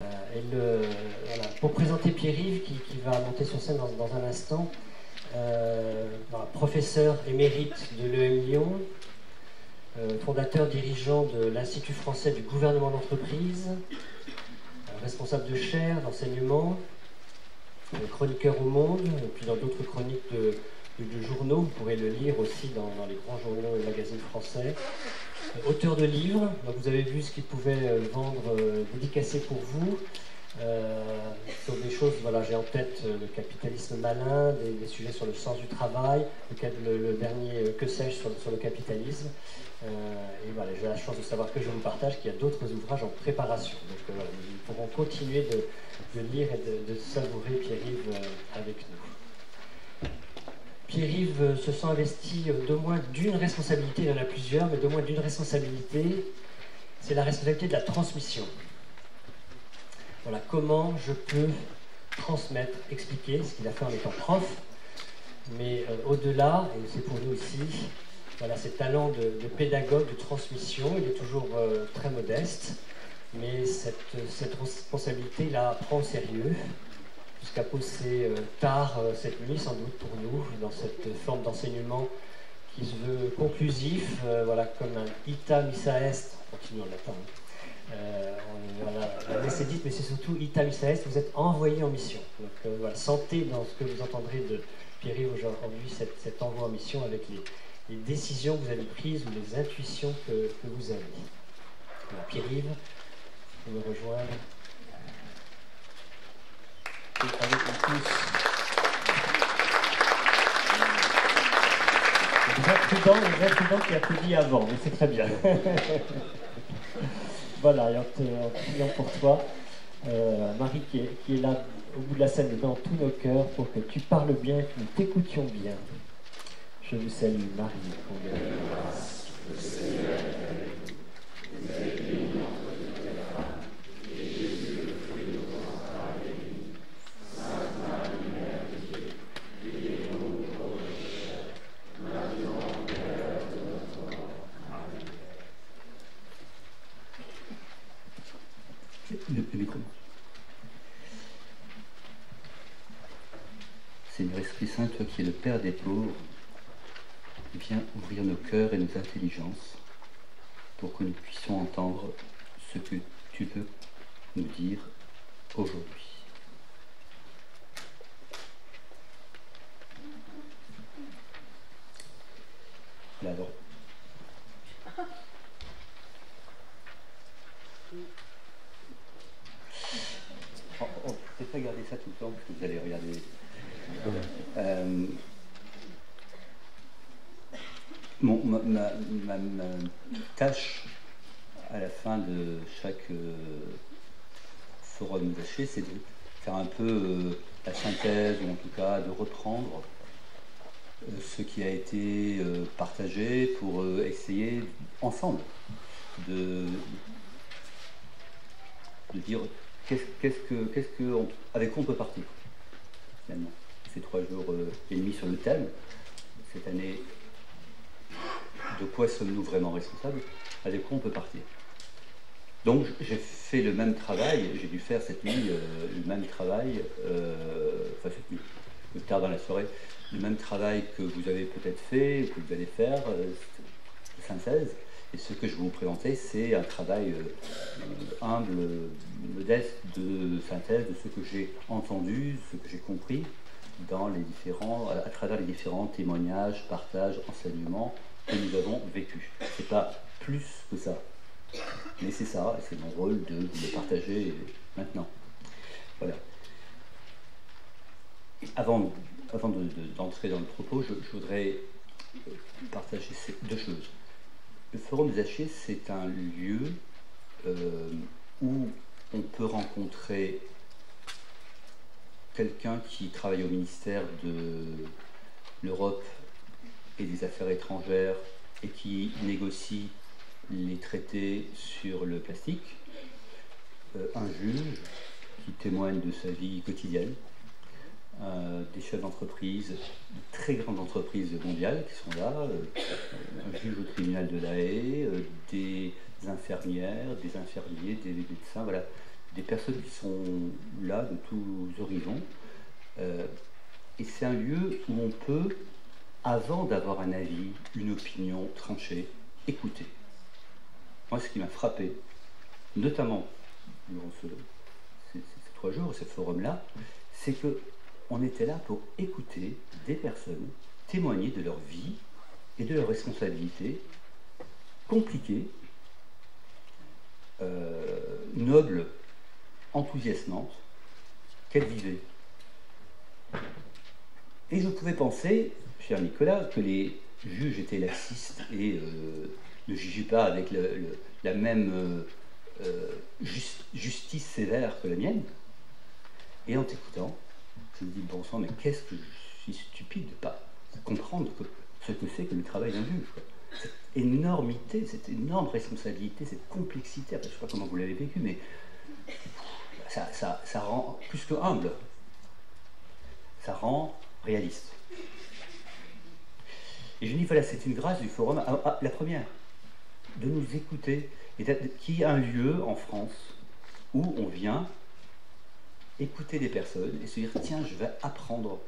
Voilà, pour présenter Pierre-Yves, qui va monter sur scène dans un instant, voilà, professeur émérite de l'EM Lyon, fondateur, dirigeant de l'Institut français du gouvernement d'entreprise, responsable de chaire, d'enseignement, chroniqueur au Monde, et puis dans d'autres chroniques de journaux, vous pourrez le lire aussi dans les grands journaux et magazines français. Auteur de livres, donc vous avez vu ce qu'il pouvait vendre, dédicacé pour vous, sur des choses, voilà, j'ai en tête le capitalisme malin, des sujets sur le sens du travail, le dernier que sais-je sur le capitalisme, et voilà, j'ai la chance de savoir que je vous partage qu'il y a d'autres ouvrages en préparation, donc voilà, nous pourrons continuer de lire et de savourer Pierre-Yves avec nous. Pierre-Yves se sent investi de moins d'une responsabilité, il y en a plusieurs, mais de moins d'une responsabilité, c'est la responsabilité de la transmission. Voilà, comment je peux transmettre, expliquer ce qu'il a fait en étant prof, mais au-delà, et c'est pour nous aussi, voilà, ces talents de pédagogue, de transmission, il est toujours très modeste, mais cette responsabilité, il la prend au sérieux, jusqu'à pousser tard cette nuit, sans doute pour nous, dans cette forme d'enseignement qui se veut conclusif, voilà, comme un ita missa est, on continue en latin, voilà, laissez dites, mais c'est surtout ita missa est, vous êtes envoyé en mission. Donc voilà, sentez dans ce que vous entendrez de Pierre-Yves aujourd'hui cet envoi en mission avec les décisions que vous avez prises ou les intuitions que vous avez. Voilà, Pierre-Yves, vous me rejoindre. Avec nous tous. Le vrai prudent qui applaudit avant, mais c'est très bien. Voilà, et en priant pour toi, Marie qui est là au bout de la scène et dans tous nos cœurs pour que tu parles bien, que nous t'écoutions bien. Je vous salue, Marie. Le micro. Seigneur Esprit Saint, toi qui es le Père des pauvres, viens ouvrir nos cœurs et nos intelligences pour que nous puissions entendre ce que tu veux nous dire aujourd'hui. Là, alors. On peut pas garder ça tout le temps parce que vous allez regarder. Ma tâche à la fin de chaque forum Zaché, c'est de faire un peu la synthèse, ou en tout cas de reprendre ce qui a été partagé pour essayer ensemble de dire avec quoi on peut partir finalement. Ces 3 jours et demi sur le thème, cette année, de quoi sommes-nous vraiment responsables, avec quoi on peut partir. Donc j'ai fait le même travail, j'ai dû faire cette nuit le même travail, enfin cette nuit, tard dans la soirée, le même travail que vous avez peut-être fait, que vous allez faire, de synthèse. Et ce que je vais vous présenter, c'est un travail humble, modeste de synthèse de ce que j'ai entendu, ce que j'ai compris à travers les différents témoignages, partages, enseignements que nous avons vécus. C'est pas plus que ça, mais c'est ça, et c'est mon rôle de vous le partager maintenant. Voilà. Et avant d'entrer dans le propos, je voudrais partager ces 2 choses. Le Forum des Zaché, c'est un lieu où on peut rencontrer quelqu'un qui travaille au ministère de l'Europe et des Affaires étrangères et qui négocie les traités sur le plastique, un juge qui témoigne de sa vie quotidienne, des chefs d'entreprise, de très grandes entreprises mondiales qui sont là, un juge au tribunal de La Haye, des infirmières, des infirmiers, des médecins, voilà, des personnes qui sont là de tous horizons. Et c'est un lieu où on peut, avant d'avoir un avis, une opinion tranchée, écouter. Moi, ce qui m'a frappé, notamment durant ces 3 jours, ce forum-là, c'est qu'on était là pour écouter des personnes témoigner de leur vie et de leurs responsabilités compliquées, nobles, enthousiasmantes, qu'elles vivaient. Et je pouvais penser, cher Nicolas, que les juges étaient laxistes et ne jugeaient pas avec la même justice sévère que la mienne. Et en t'écoutant, je me dis, bon sang, mais qu'est-ce que je suis stupide de ne pas comprendre ce que c'est que le travail d'un juge, quoi. Cette énormité, cette énorme responsabilité, cette complexité, après, je ne sais pas comment vous l'avez vécu, mais ça rend plus que humble. Ça rend réaliste. Et je dis, voilà, c'est une grâce du forum, la première, de nous écouter, et qu'il y a un lieu en France où on vient écouter des personnes et se dire, tiens, je vais apprendre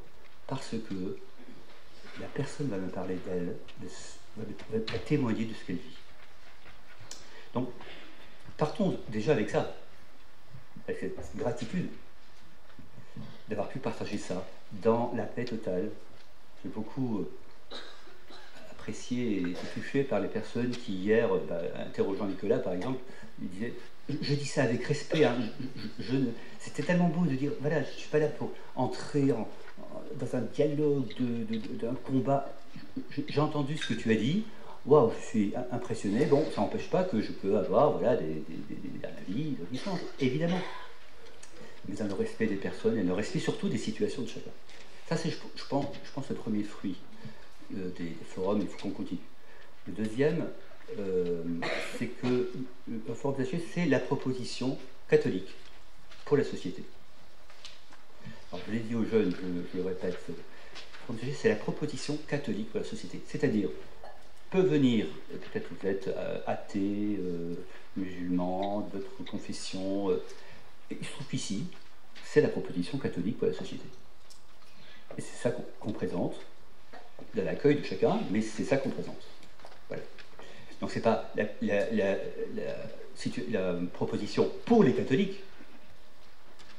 parce que la personne va me parler d'elle, va témoigner de ce qu'elle vit. Donc, partons déjà avec ça, avec cette gratitude d'avoir pu partager ça dans la paix totale. J'ai beaucoup apprécié et été touché par les personnes qui, hier, interrogeant Nicolas, par exemple, lui disaient, je dis ça avec respect, hein, c'était tellement beau de dire, voilà, je ne suis pas là pour entrer dans un dialogue, d'un combat. J'ai entendu ce que tu as dit, waouh, je suis impressionné. Bon, ça n'empêche pas que je peux avoir, voilà, un avis, des licences, évidemment. Mais dans le respect des personnes et le respect surtout des situations de chacun. Ça, c'est, je pense, le premier fruit des forums. Il faut qu'on continue. Le deuxième, c'est que le forum des HG, c'est la proposition catholique pour la société. Alors, je l'ai dit aux jeunes, je le répète, le forum des HG, c'est la proposition catholique pour la société. C'est-à-dire, peut venir, peut-être vous êtes athée, musulman, d'autres confessions. Il se trouve qu'ici, c'est la proposition catholique pour la société. Et c'est ça qu'on présente, dans l'accueil de chacun, mais c'est ça qu'on présente. Voilà. Donc c'est pas la proposition pour les catholiques,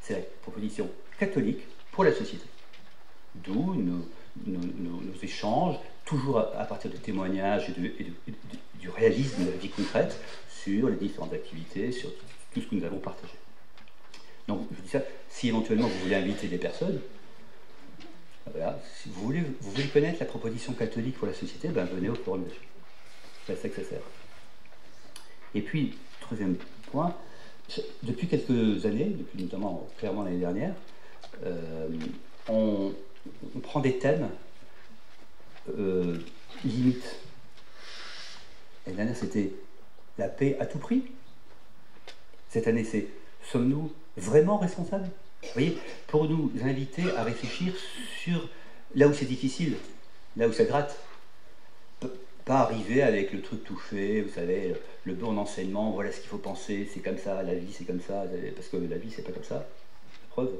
c'est la proposition catholique pour la société. D'où nos échanges, toujours à partir de témoignages et du réalisme de la vie concrète, sur les différentes activités, sur tout ce que nous avons partagé. Donc, je dis ça, si éventuellement vous voulez inviter des personnes, voilà, si vous voulez connaître la proposition catholique pour la société, ben venez au forum dessus. C'est à ça que ça sert. Et puis, troisième point, depuis quelques années, depuis notamment clairement l'année dernière, on prend des thèmes limites. L'année dernière, c'était la paix à tout prix. Cette année, c'est sommes-nous vraiment responsables? Vous voyez, pour nous inviter à réfléchir sur là où c'est difficile, là où ça gratte. Pas arriver avec le truc tout fait, vous savez, le bon enseignement, voilà ce qu'il faut penser, c'est comme ça, la vie c'est comme ça, parce que la vie c'est pas comme ça. Preuve,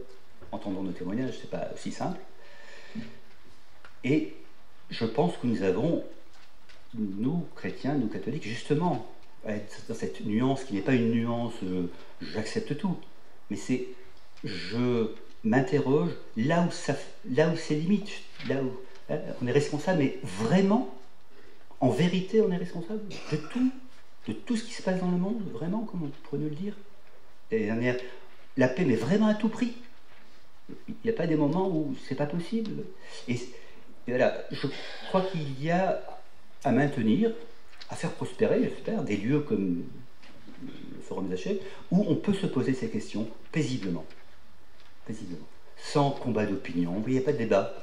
entendons nos témoignages, c'est pas aussi simple. Et je pense que nous avons, nous chrétiens, nous catholiques, justement, dans cette nuance qui n'est pas une nuance, j'accepte tout, mais c'est je m'interroge là où c'est limite, là où on est responsable, mais vraiment, en vérité, on est responsable de tout ce qui se passe dans le monde, vraiment, comme on pourrait nous le dire. L'année dernière, la paix, mais vraiment à tout prix. Il n'y a pas des moments où c'est pas possible. Et voilà, je crois qu'il y a à maintenir, à faire prospérer, j'espère, des lieux comme le Forum des HG, où on peut se poser ces questions paisiblement, sans combat d'opinion. Il n'y a pas de débat.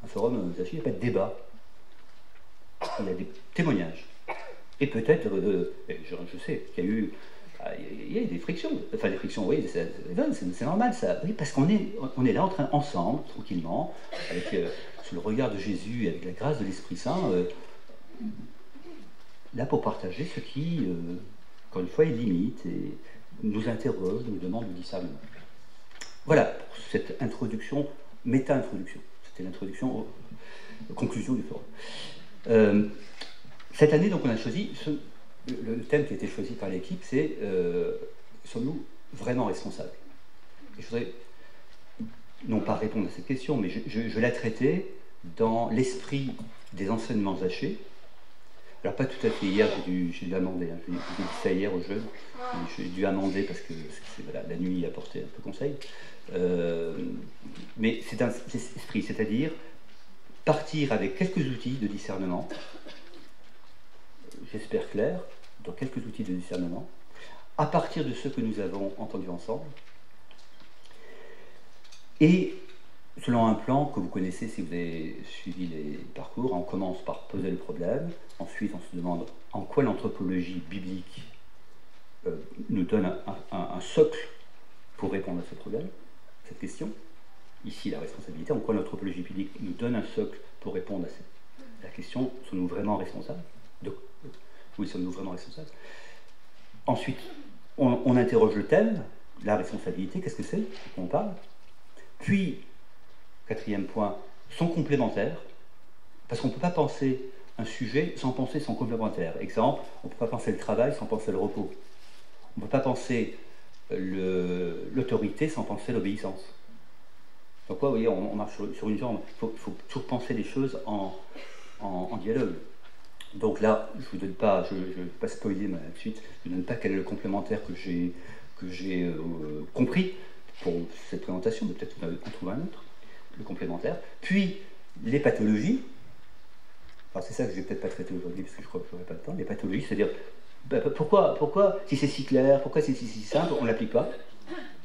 Un Forum des HG, il n'y a pas de débat. Il y a des témoignages. Et peut-être, je sais qu'il y a eu des frictions. Enfin, des frictions, oui, c'est normal, ça. Oui, parce qu'on est là ensemble, tranquillement, avec, sous le regard de Jésus et avec la grâce de l'Esprit Saint, là pour partager ce qui, encore une fois, est limite nous interroge, nous demande du discernement. Voilà pour cette introduction, méta-introduction. C'était l'introduction aux conclusions du forum. Cette année, donc, on a choisi, le thème qui a été choisi par l'équipe, c'est sommes-nous vraiment responsables? Et je voudrais non pas répondre à cette question, mais je la traitais dans l'esprit des enseignements Zaché. Alors pas tout à fait hier, j'ai dû amender, hein. J'ai dit ça hier aux jeunes, j'ai dû amender parce que voilà, la nuit a porté un peu conseil. Mais c'est un esprit, c'est-à-dire partir avec quelques outils de discernement, j'espère clair, dans quelques outils de discernement, à partir de ce que nous avons entendu ensemble, et selon un plan que vous connaissez si vous avez suivi les parcours. On commence par poser le problème, ensuite on se demande en quoi l'anthropologie biblique nous donne un socle pour répondre à ce problème, cette question. Ici, la responsabilité, en quoi l'anthropologie biblique nous donne un socle pour répondre à la question, sommes-nous vraiment responsables? Oui, sommes-nous vraiment responsables? Ensuite, on interroge le thème, la responsabilité, qu'est-ce que c'est? De quoi on parle? Puis, quatrième point, sont complémentaires, parce qu'on ne peut pas penser un sujet sans penser son complémentaire. Exemple, on ne peut pas penser le travail sans penser le repos. On ne peut pas penser l'autorité sans penser l'obéissance. Donc, vous voyez, on marche sur une jambe. Il faut toujours penser les choses en dialogue. Donc là, je ne vous donne pas, je ne vais pas spoiler ma suite, je ne vous donne pas quel est le complémentaire que j'ai compris pour cette présentation, mais peut-être qu'on trouve un autre, le complémentaire. Puis, les pathologies, enfin, c'est ça que je ne vais peut-être pas traiter aujourd'hui, parce que je crois que je n'aurai pas le temps, les pathologies, c'est-à-dire, pourquoi, si c'est si clair, pourquoi c'est si simple, on ne l'applique pas?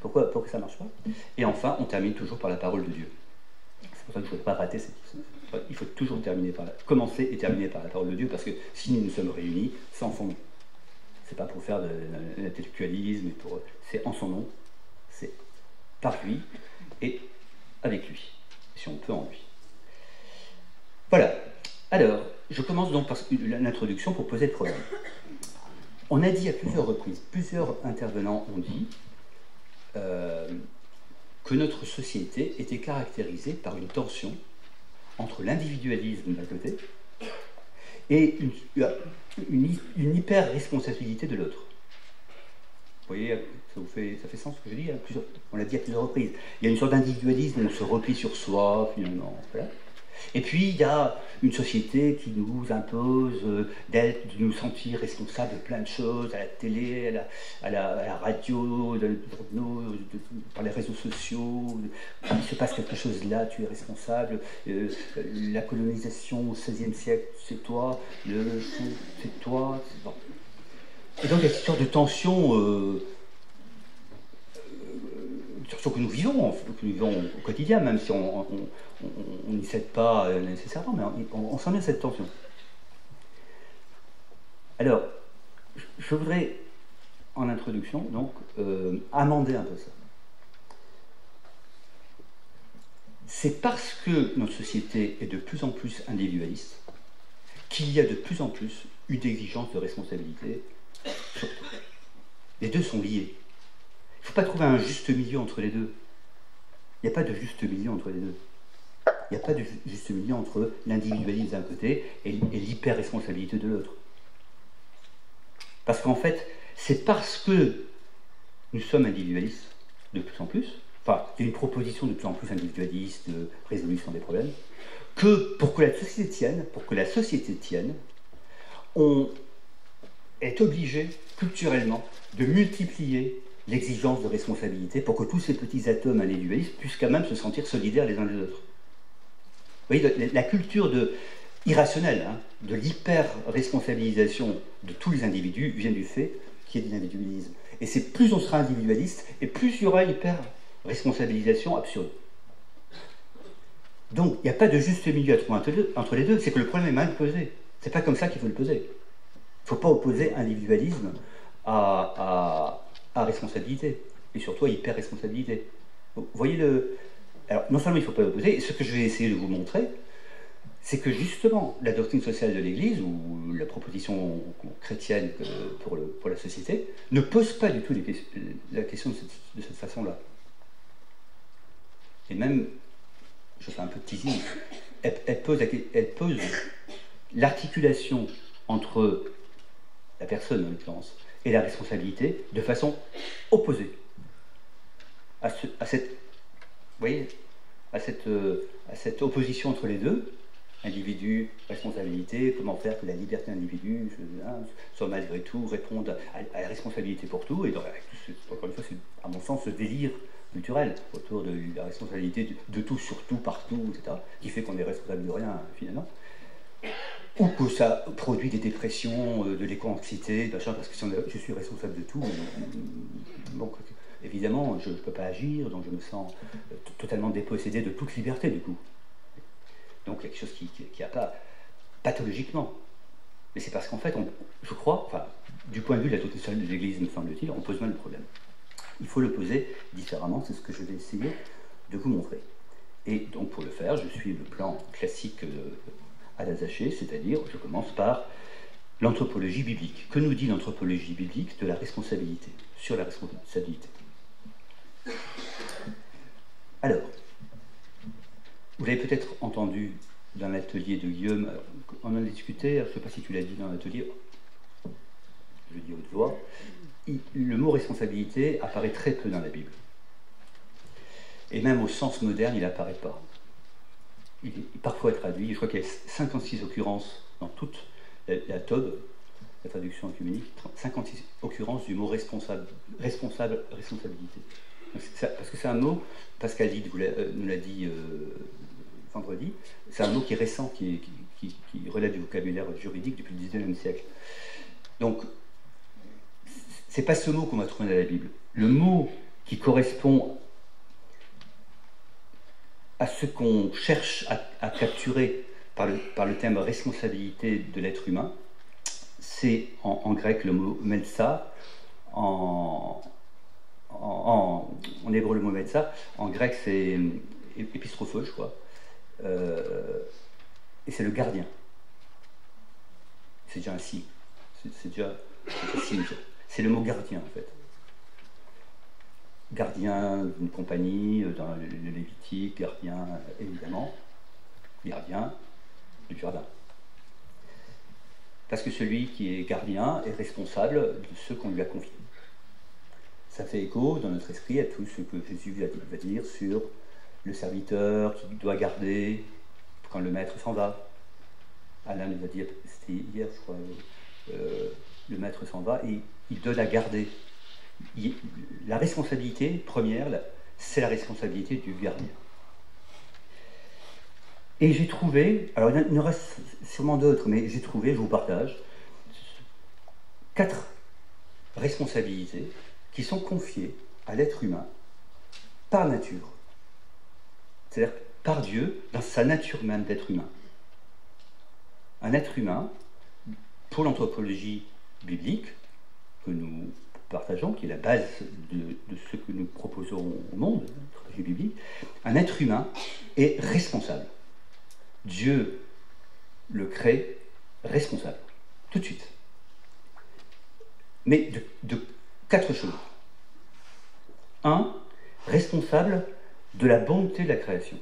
Pourquoi ça ne marche pas? Et enfin, on termine toujours par la parole de Dieu. C'est pour ça que je ne voudrais pas rater cette... Il faut toujours commencer et terminer par la parole de Dieu, parce que si nous nous sommes réunis, c'est en son nom. C'est pas pour faire de l'intellectualisme, c'est en son nom, c'est par lui et avec lui, si on peut en lui. Voilà. Alors, je commence donc par l'introduction pour poser le problème. On a dit à plusieurs reprises, plusieurs intervenants ont dit que notre société était caractérisée par une tension entre l'individualisme d'un côté et une hyper-responsabilité de l'autre. Vous voyez, ça fait sens ce que je dis, on l'a dit à plusieurs reprises. Il y a une sorte d'individualisme, on se replie sur soi, finalement. Voilà. Et puis, il y a une société qui nous impose de nous sentir responsables de plein de choses, à la télé, à la radio, dans les journaux, par les réseaux sociaux. Il se passe quelque chose là, tu es responsable. La colonisation au XVIe siècle, c'est toi. C'est toi. Bon. Et donc, il y a cette sorte de tension... que nous vivons au quotidien, même si on n'y cède pas nécessairement, mais on sent bien cette tension. Alors, je voudrais, en introduction, donc, amender un peu ça. C'est parce que notre société est de plus en plus individualiste qu'il y a de plus en plus une exigence de responsabilité sur tout. Les deux sont liés. Il ne faut pas trouver un juste milieu entre les deux. Il n'y a pas de juste milieu entre les deux. Il n'y a pas de juste milieu entre l'individualisme d'un côté et l'hyper-responsabilité de l'autre. Parce qu'en fait, c'est parce que nous sommes individualistes de plus en plus, enfin, il y a une proposition de plus en plus individualiste de résolution des problèmes, que pour que la société tienne, on est obligé, culturellement, de multiplier l'exigence de responsabilité pour que tous ces petits atomes individualistes puissent quand même se sentir solidaires les uns des autres. Vous voyez, la culture irrationnelle, de l'hyper-responsabilisation de tous les individus vient du fait qu'il y a de l'individualisme. Et c'est plus on sera individualiste, et plus il y aura hyper-responsabilisation absurde. Donc, il n'y a pas de juste milieu à trouver entre les deux, c'est que le problème est mal posé. C'est pas comme ça qu'il faut le poser. Il ne faut pas opposer individualisme à responsabilité, et surtout à hyper-responsabilité. Vous voyez Alors, non seulement il ne faut pas l'opposer, et ce que je vais essayer de vous montrer, c'est que justement, la doctrine sociale de l'Église, ou la proposition chrétienne pour la société, ne pose pas du tout la question de cette façon-là. Et même, je fais un peu de teasing, elle pose l'articulation entre la personne, en l'occurrence, et la responsabilité de façon opposée à cette opposition entre les deux, individu, responsabilité, comment faire que la liberté d'individu soit malgré tout réponde à la responsabilité pour tout, et donc, encore une fois, c'est à mon sens ce délire culturel autour de la responsabilité de tout, sur tout, partout, etc., qui fait qu'on est responsable de rien, finalement, ou que ça produit des dépressions, de l'éco-anxiété, parce que si je suis responsable de tout, donc évidemment, je ne peux pas agir, donc je me sens totalement dépossédé de toute liberté, du coup. Donc il y a quelque chose qui n'a pas, pathologiquement. Mais c'est parce qu'en fait, je crois, enfin, du point de vue de la doctrine sociale de l'Église, me semble-t-il, on pose mal le problème. Il faut le poser différemment, c'est ce que je vais essayer de vous montrer. Et donc pour le faire, je suis le plan classique à la Zaché, c'est-à-dire, je commence par l'anthropologie biblique. Que nous dit l'anthropologie biblique de la responsabilité, sur la responsabilité? Alors, vous l'avez peut-être entendu dans l'atelier de Guillaume, on en a discuté, je ne sais pas si tu l'as dit dans l'atelier, je le dis haute voix, le mot responsabilité apparaît très peu dans la Bible. Et même au sens moderne, il n'apparaît pas. Il est parfois traduit, je crois qu'il y a 56 occurrences dans toute la TOB, la traduction œcuménique, 56 occurrences du mot responsabilité. Parce que c'est un mot, Pascal Dide nous l'a dit vendredi, c'est un mot qui est récent, qui relève du vocabulaire juridique depuis le XIXe siècle. Donc, c'est pas ce mot qu'on va trouver dans la Bible. Le mot qui correspond à ce qu'on cherche à capturer par le terme responsabilité de l'être humain, c'est en grec le mot metsa, en hébreu le mot metsa, en grec c'est épistrophos, je crois, et c'est le gardien. C'est déjà un signe. C'est déjà un signe. C'est le mot gardien en fait. Gardien d'une compagnie, dans le Lévitique, gardien évidemment, gardien du jardin. Parce que celui qui est gardien est responsable de ce qu'on lui a confié. Ça fait écho dans notre esprit à tout ce que Jésus va dire sur le serviteur qui doit garder quand le maître s'en va. Alain nous a dit, c'était hier je crois, le maître s'en va et il doit la garder. La responsabilité première, c'est la responsabilité du gardien. Et j'ai trouvé, alors il y en reste sûrement d'autres, mais j'ai trouvé, je vous partage, 4 responsabilités qui sont confiées à l'être humain par nature. C'est-à-dire par Dieu, dans sa nature même d'être humain. Un être humain, pour l'anthropologie biblique, que nous partageons, qui est la base de ce que nous proposons au monde, l'anthropologie biblique, un être humain est responsable. Dieu le crée responsable, tout de suite. Mais de 4 choses. 1, responsable de la bonté de la création.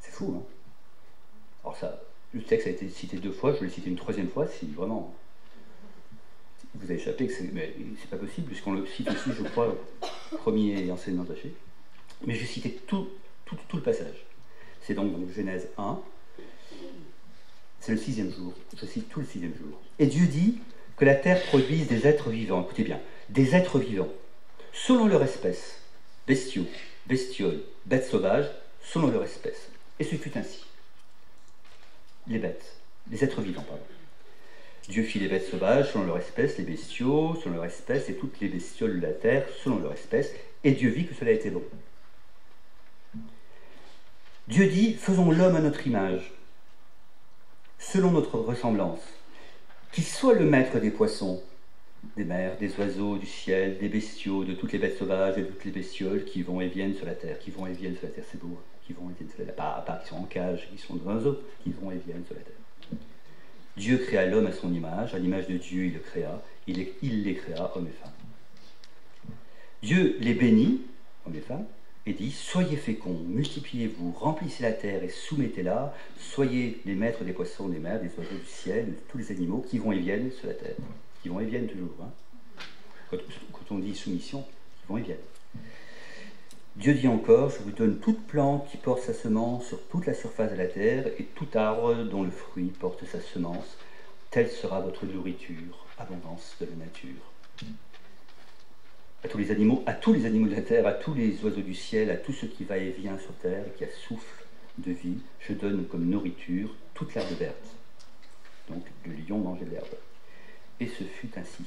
C'est fou, hein? Alors ça, le texte a été cité 2 fois, je vais le citer une 3e fois, si vraiment vous avez échappé, que c'est pas possible, puisqu'on le cite aussi, je crois, premier enseignement attaché. Mais je vais citer tout le passage. C'est donc Genèse 1, c'est le 6e jour, je cite tout le 6e jour. Et Dieu dit que la terre produise des êtres vivants, écoutez bien, des êtres vivants, selon leur espèce, bestiaux, bestioles, bêtes sauvages, selon leur espèce. Et ce fut ainsi. Les bêtes, les êtres vivants, pardon. Dieu fit les bêtes sauvages selon leur espèce, les bestiaux selon leur espèce, et toutes les bestioles de la terre selon leur espèce, et Dieu vit que cela était bon. Dieu dit, faisons l'homme à notre image, selon notre ressemblance, qu'il soit le maître des poissons, des mers, des oiseaux, du ciel, des bestiaux, de toutes les bêtes sauvages et de toutes les bestioles qui vont et viennent sur la terre, qui vont et viennent sur la terre, c'est beau, hein, qui vont et viennent sur la terre, pas qui sont en cage, qui sont dans un zoo, qui vont et viennent sur la terre. Dieu créa l'homme à son image, à l'image de Dieu il le créa, il les créa, hommes et femmes. Dieu les bénit, hommes et femmes, et dit, soyez féconds, multipliez-vous, remplissez la terre et soumettez-la, soyez les maîtres des poissons des mers, des oiseaux du ciel, de tous les animaux qui vont et viennent sur la terre. Qui vont et viennent toujours. Hein. Quand on dit soumission, qui vont et viennent. Dieu dit encore, je vous donne toute plante qui porte sa semence sur toute la surface de la terre et tout arbre dont le fruit porte sa semence. Telle sera votre nourriture, abondance de la nature. À tous les animaux de la terre, à tous les oiseaux du ciel, à tout ce qui va et vient sur terre et qui a souffle de vie, je donne comme nourriture toute l'herbe verte. Donc le lion mangeait de l'herbe. Et ce fut ainsi.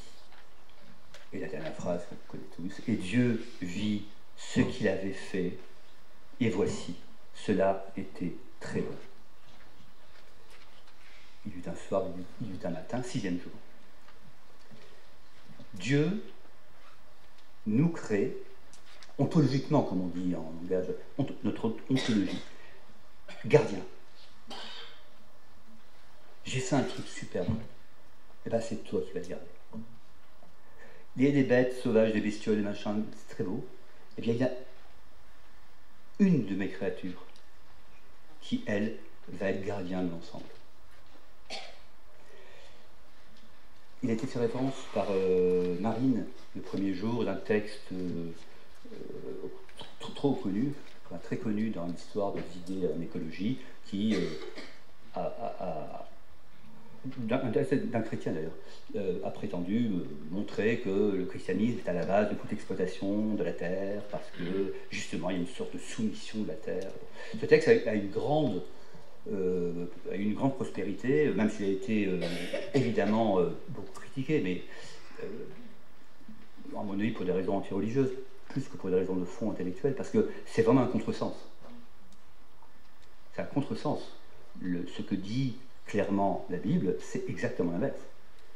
Et la dernière phrase qu'on connaît tous. Et Dieu vit ce qu'il avait fait, et voici, cela était très bon. Il y eut un soir, il y eut un matin, 6e jour. Dieu nous crée, ontologiquement, comme on dit en langage, notre ontologie, gardien. J'ai fait un truc superbe. Eh bien, c'est toi qui vas le garder. Il y a des bêtes sauvages, des bestioles, des machins, c'est très beau. Eh bien, il y a une de mes créatures qui, elle, va être gardien de l'ensemble. Il a été fait référence par Marine, le premier jour, d'un texte trop connu, enfin, très connu dans l'histoire des idées en écologie, qui d'un chrétien d'ailleurs, a prétendu montrer que le christianisme est à la base de toute exploitation de la terre, parce que justement il y a une sorte de soumission de la terre. Ce texte a une grande prospérité, même s'il a été évidemment beaucoup critiqué, mais à mon avis pour des raisons anti-religieuses, plus que pour des raisons de fond intellectuel, parce que c'est vraiment un contresens. C'est un contresens. Ce que dit clairement la Bible, c'est exactement l'inverse.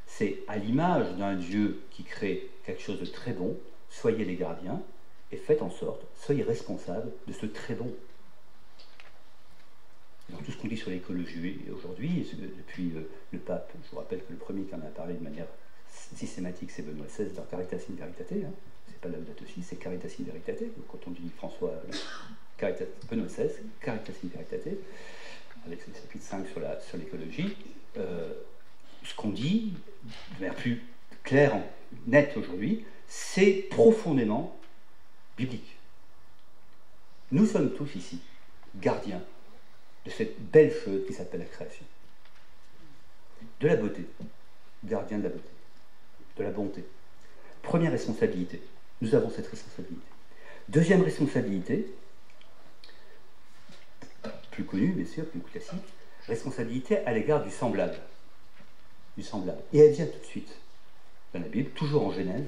C'est à l'image d'un Dieu qui crée quelque chose de très bon, soyez les gardiens et faites en sorte, soyez responsables de ce très bon. Donc tout ce qu'on dit sur l'écologie aujourd'hui, depuis le pape, je vous rappelle que le premier qui en a parlé de manière systématique, c'est Benoît XVI dans Caritas in Veritate, hein. C'est pas Laudato Si, c'est Caritas in Veritate. Donc, quand on dit Benoît XVI, Caritas in Veritate, avec ce chapitre 5 sur l'écologie, ce qu'on dit de manière plus claire, nette aujourd'hui, c'est profondément biblique. Nous sommes tous ici gardiens de cette belle chose qui s'appelle la création. De la beauté, gardien de la beauté, de la bonté. Première responsabilité, nous avons cette responsabilité. Deuxième responsabilité, plus connue, bien sûr, plus classique, responsabilité à l'égard du semblable. Du semblable. Et elle vient tout de suite dans la Bible, toujours en Genèse.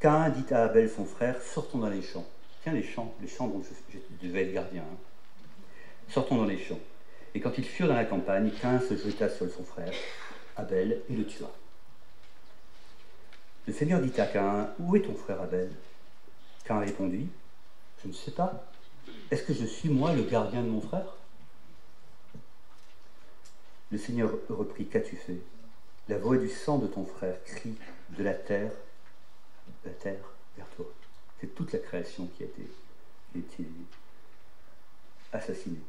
Caïn dit à Abel, son frère, sortons dans les champs. Tiens, les champs dont je devais être gardien. Hein. Sortons dans les champs. Et quand ils furent dans la campagne, Caïn se jeta sur son frère, Abel, et le tua. Le Seigneur dit à Caïn, où est ton frère Abel? Caïn répondit, je ne sais pas. Est-ce que je suis, moi, le gardien de mon frère? Le Seigneur reprit, qu'as-tu fait? La voix du sang de ton frère crie de la terre vers toi. C'est toute la création qui a été assassinée.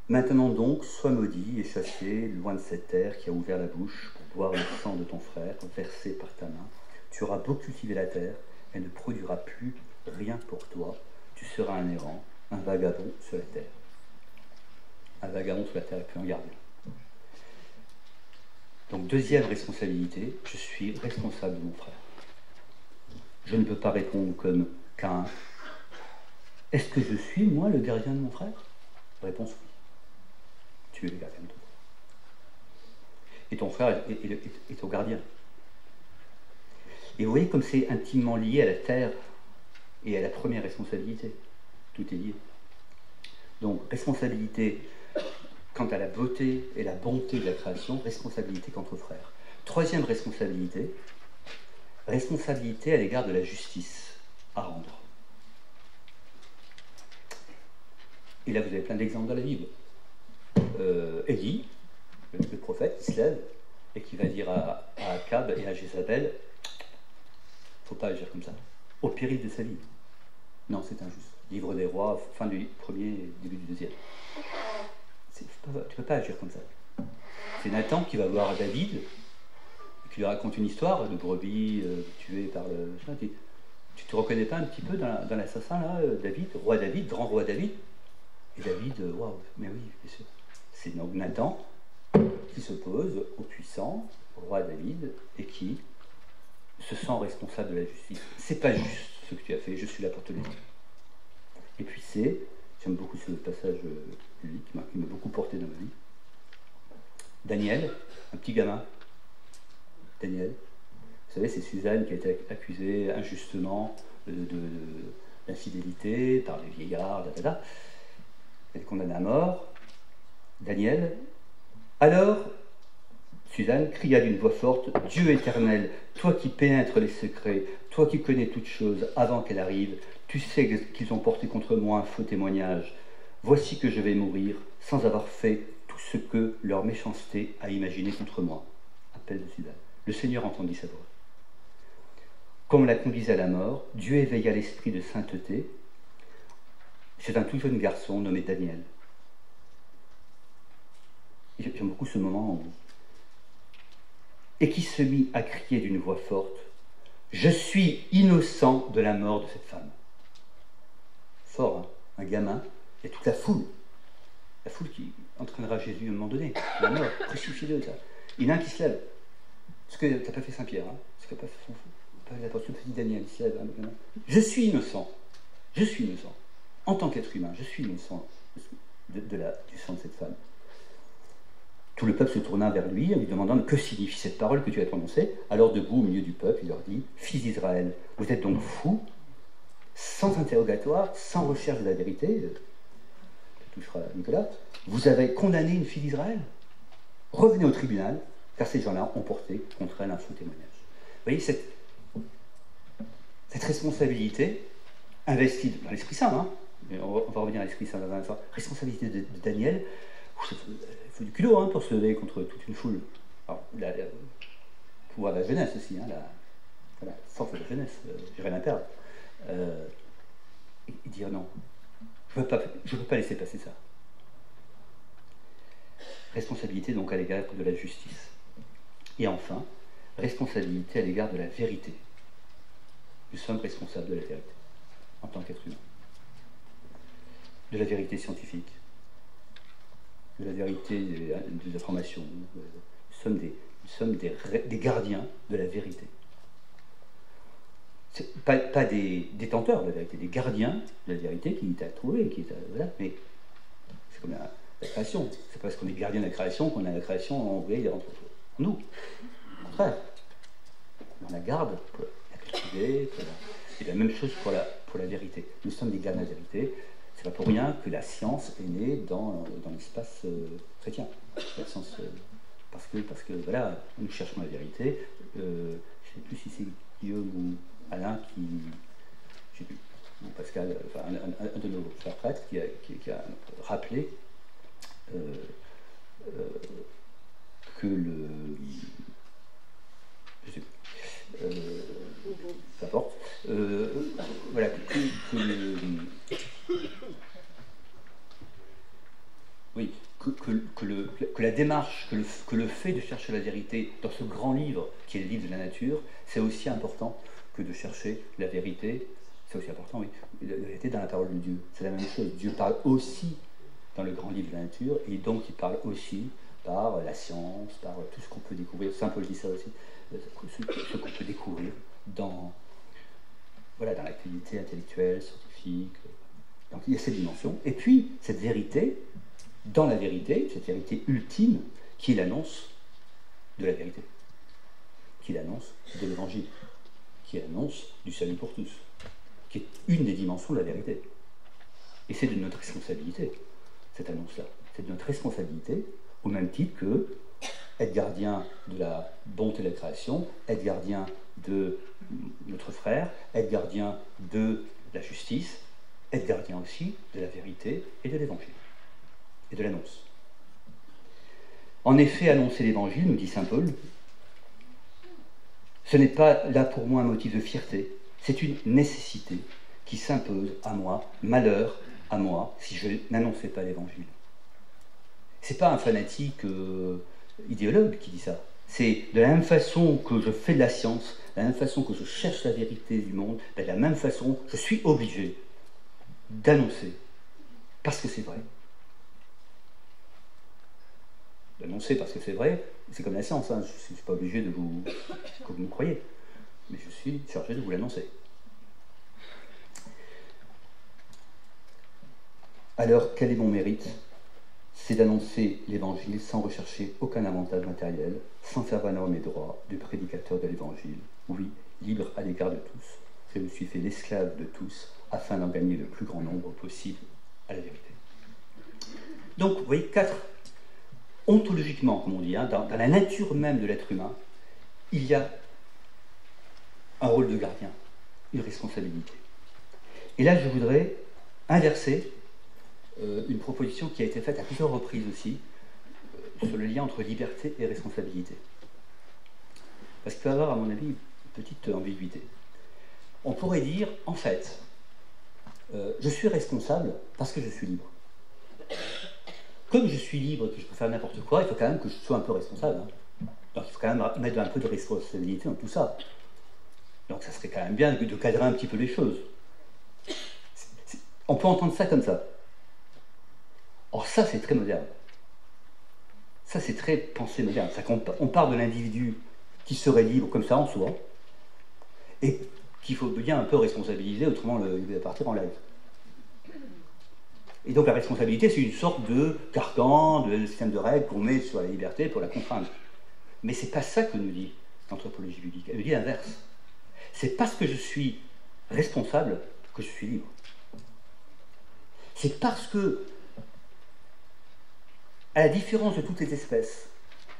Maintenant donc, sois maudit et chassé loin de cette terre qui a ouvert la bouche pour boire le sang de ton frère versé par ta main. Tu auras beau cultiver la terre, elle ne produira plus rien pour toi. Tu seras un errant, un vagabond sur la terre. Un vagabond sur la terre et puis un gardien. Donc deuxième responsabilité, je suis responsable de mon frère. Je ne peux pas répondre comme Caïn. Est-ce que je suis, moi, le gardien de mon frère? Réponse oui. Tu es le gardien de ton frère. Et ton frère est ton gardien. Et vous voyez comme c'est intimement lié à la terre et à la première responsabilité. Tout est lié. Donc, responsabilité quant à la beauté et la bonté de la création, responsabilité quant aux frères. Troisième responsabilité, responsabilité à l'égard de la justice à rendre. Et là, vous avez plein d'exemples dans la Bible. Élie, le prophète, qui se lève et qui va dire à Akab et à Jézabel, faut pas agir comme ça, au péril de sa vie. Non, c'est injuste. Livre des Rois, fin du premier, début du deuxième. Tu ne peux pas agir comme ça. C'est Nathan qui va voir David, qui lui raconte une histoire de brebis tuée par le... Tu te reconnais pas un petit peu dans l'assassin, là, David, roi David, grand roi David? Et David, waouh, mais oui, bien sûr. C'est donc Nathan qui s'oppose au puissant, au roi David, et qui se sent responsable de la justice. C'est pas juste ce que tu as fait, je suis là pour te le dire. Et puis j'aime beaucoup ce passage biblique qui m'a beaucoup porté dans ma vie. Daniel, un petit gamin. Daniel, vous savez, c'est Suzanne qui a été accusée injustement d'infidélité par les vieillards, elle est condamnée à mort. Daniel, alors, Suzanne cria d'une voix forte, « Dieu éternel, toi qui pénètres les secrets, toi qui connais toutes choses avant qu'elles arrivent, tu sais qu'ils ont porté contre moi un faux témoignage. Voici que je vais mourir sans avoir fait tout ce que leur méchanceté a imaginé contre moi. » Appel de Suzanne. Le Seigneur entendit sa voix. Comme la conduisait à la mort, Dieu éveilla l'esprit de sainteté. C'est un tout jeune garçon nommé Daniel. J'aime beaucoup ce moment et qui se mit à crier d'une voix forte, « Je suis innocent de la mort de cette femme. » Fort, hein, un gamin, et toute la foule qui entraînera Jésus à un moment donné, la mort, crucifié-le, ça. Il y en a un qui se lève, ce que t'as pas fait Saint-Pierre, hein, ce que n'a pas fait l'apôtre petit Daniel, il se lève, hein, je suis innocent, en tant qu'être humain, je suis innocent du sang de cette femme. Tout le peuple se tourna vers lui en lui demandant « Que signifie cette parole que tu as prononcée ?» Alors debout au milieu du peuple, il leur dit « Fils d'Israël, vous êtes donc fous, sans interrogatoire, sans recherche de la vérité, ça touchera Nicolas, vous avez condamné une fille d'Israël. Revenez au tribunal, car ces gens-là ont porté contre elle un faux témoignage. » Vous voyez, cette responsabilité investie dans l'Esprit Saint, hein, on va revenir à l'Esprit Saint dans un instant, responsabilité de Daniel, il faut du culot, hein, pour se lever contre toute une foule. Alors, le pouvoir de la jeunesse aussi, hein, la force de la jeunesse, j'ai rien à perdre. Et dire non, je ne peux pas laisser passer ça. Responsabilité donc à l'égard de la justice. Et enfin, responsabilité à l'égard de la vérité. Nous sommes responsables de la vérité, en tant qu'être humain. De la vérité scientifique, de la vérité des informations. Nous sommes des gardiens de la vérité. Pas des détenteurs de la vérité, des gardiens de la vérité qui t'a trouvé, voilà, mais c'est comme la création. C'est pas parce qu'on est gardien de la création qu'on a la création envoyée entre nous. Au contraire, on la garde pour la cultiver, c'est la même chose pour la vérité. Nous sommes des gardiens de la vérité. C'est pas pour rien que la science est née dans l'espace chrétien. La science, parce que voilà, nous cherchons la vérité. Je ne sais plus si c'est Guillaume ou Alain je sais plus, ou Pascal, enfin un de nos frères prêtres qui a rappelé que le... je sais plus, peu importe, voilà, que la démarche, que le fait de chercher la vérité dans ce grand livre qui est le livre de la nature, c'est aussi important que de chercher la vérité, c'est aussi important, oui, la vérité dans la parole de Dieu. C'est la même chose. Dieu parle aussi dans le grand livre de la nature, et donc il parle aussi par la science, par tout ce qu'on peut découvrir. Saint Paul dit ça aussi, ce qu'on peut découvrir dans l'activité intellectuelle, scientifique. Donc il y a cette dimension. Et puis, cette vérité, dans la vérité, cette vérité ultime, qui est l'annonce de la vérité, qui est l'annonce de l'évangile, qui est l'annonce du salut pour tous, qui est une des dimensions de la vérité. Et c'est de notre responsabilité, cette annonce-là. c'est notre responsabilité, au même titre que être gardien de la bonté de la création, être gardien de notre frère, être gardien de la justice, être gardien aussi de la vérité et de l'évangile, et de l'annonce. En effet, annoncer l'évangile, nous dit saint Paul, ce n'est pas là pour moi un motif de fierté, c'est une nécessité qui s'impose à moi, malheur à moi, si je n'annonçais pas l'évangile. C'est pas un fanatique idéologue qui dit ça. C'est de la même façon que je fais de la science, de la même façon que je cherche la vérité du monde, de la même façon, je suis obligé d'annoncer, parce que c'est vrai. D'annoncer parce que c'est vrai, c'est comme la science, hein. Je ne suis pas obligé que vous me croyez, mais je suis chargé de vous l'annoncer. Alors, quel est mon mérite? C'est d'annoncer l'évangile sans rechercher aucun avantage matériel, sans faire valoir mes droits du prédicateur de l'évangile. Oui, libre à l'égard de tous, je me suis fait l'esclave de tous, afin d'en gagner le plus grand nombre possible à la vérité. Donc, vous voyez, ontologiquement, comme on dit, hein, dans la nature même de l'être humain, il y a un rôle de gardien, une responsabilité. Et là, je voudrais inverser une proposition qui a été faite à plusieurs reprises aussi, sur le lien entre liberté et responsabilité. Parce qu'il peut y avoir, à mon avis, une petite ambiguïté. On pourrait dire, en fait, je suis responsable parce que je suis libre. Comme je suis libre et que je peux faire n'importe quoi, il faut quand même que je sois un peu responsable. Hein. Donc il faut quand même mettre un peu de responsabilité dans tout ça. Donc ça serait quand même bien de cadrer un petit peu les choses. On peut entendre ça comme ça. Or ça, c'est très moderne. Ça, c'est très pensée moderne. On part de l'individu qui serait libre comme ça en soi, et qu'il faut bien un peu responsabiliser, autrement il va partir en live. Et donc la responsabilité, c'est une sorte de carcan, de système de règles qu'on met sur la liberté pour la contraindre. Mais c'est pas ça que nous dit l'anthropologie biblique. Elle nous dit l'inverse. C'est parce que je suis responsable que je suis libre. C'est parce que, à la différence de toutes les espèces,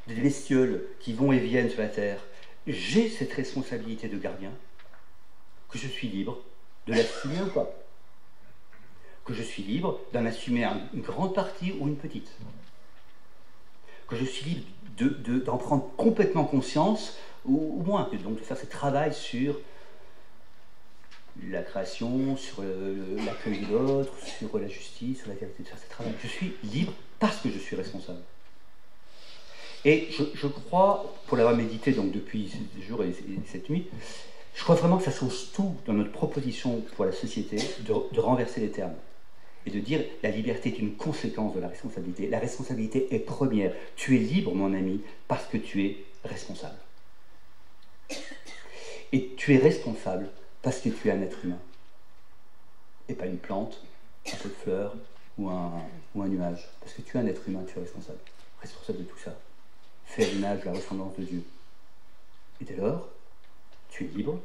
des bestioles qui vont et viennent sur la Terre, j'ai cette responsabilité de gardien, que je suis libre de l'assumer ou pas. Que je suis libre d'en assumer une grande partie ou une petite. Que je suis libre d'en prendre complètement conscience, ou moins, donc de faire ce travail sur la création, sur l'accueil de l'autre, sur la justice, sur la vérité, de faire ce travail. Je suis libre parce que je suis responsable. Et je crois, pour l'avoir médité donc depuis ces jours et cette nuit, je crois vraiment que ça change tout dans notre proposition pour la société de renverser les termes et de dire la liberté est une conséquence de la responsabilité. La responsabilité est première. Tu es libre, mon ami, parce que tu es responsable. Et tu es responsable parce que tu es un être humain. Et pas une plante, un peu de fleurs ou un nuage. Parce que tu es un être humain, tu es responsable. Responsable de tout ça. Fait à l'image de la ressemblance de Dieu. Et dès lors, tu es libre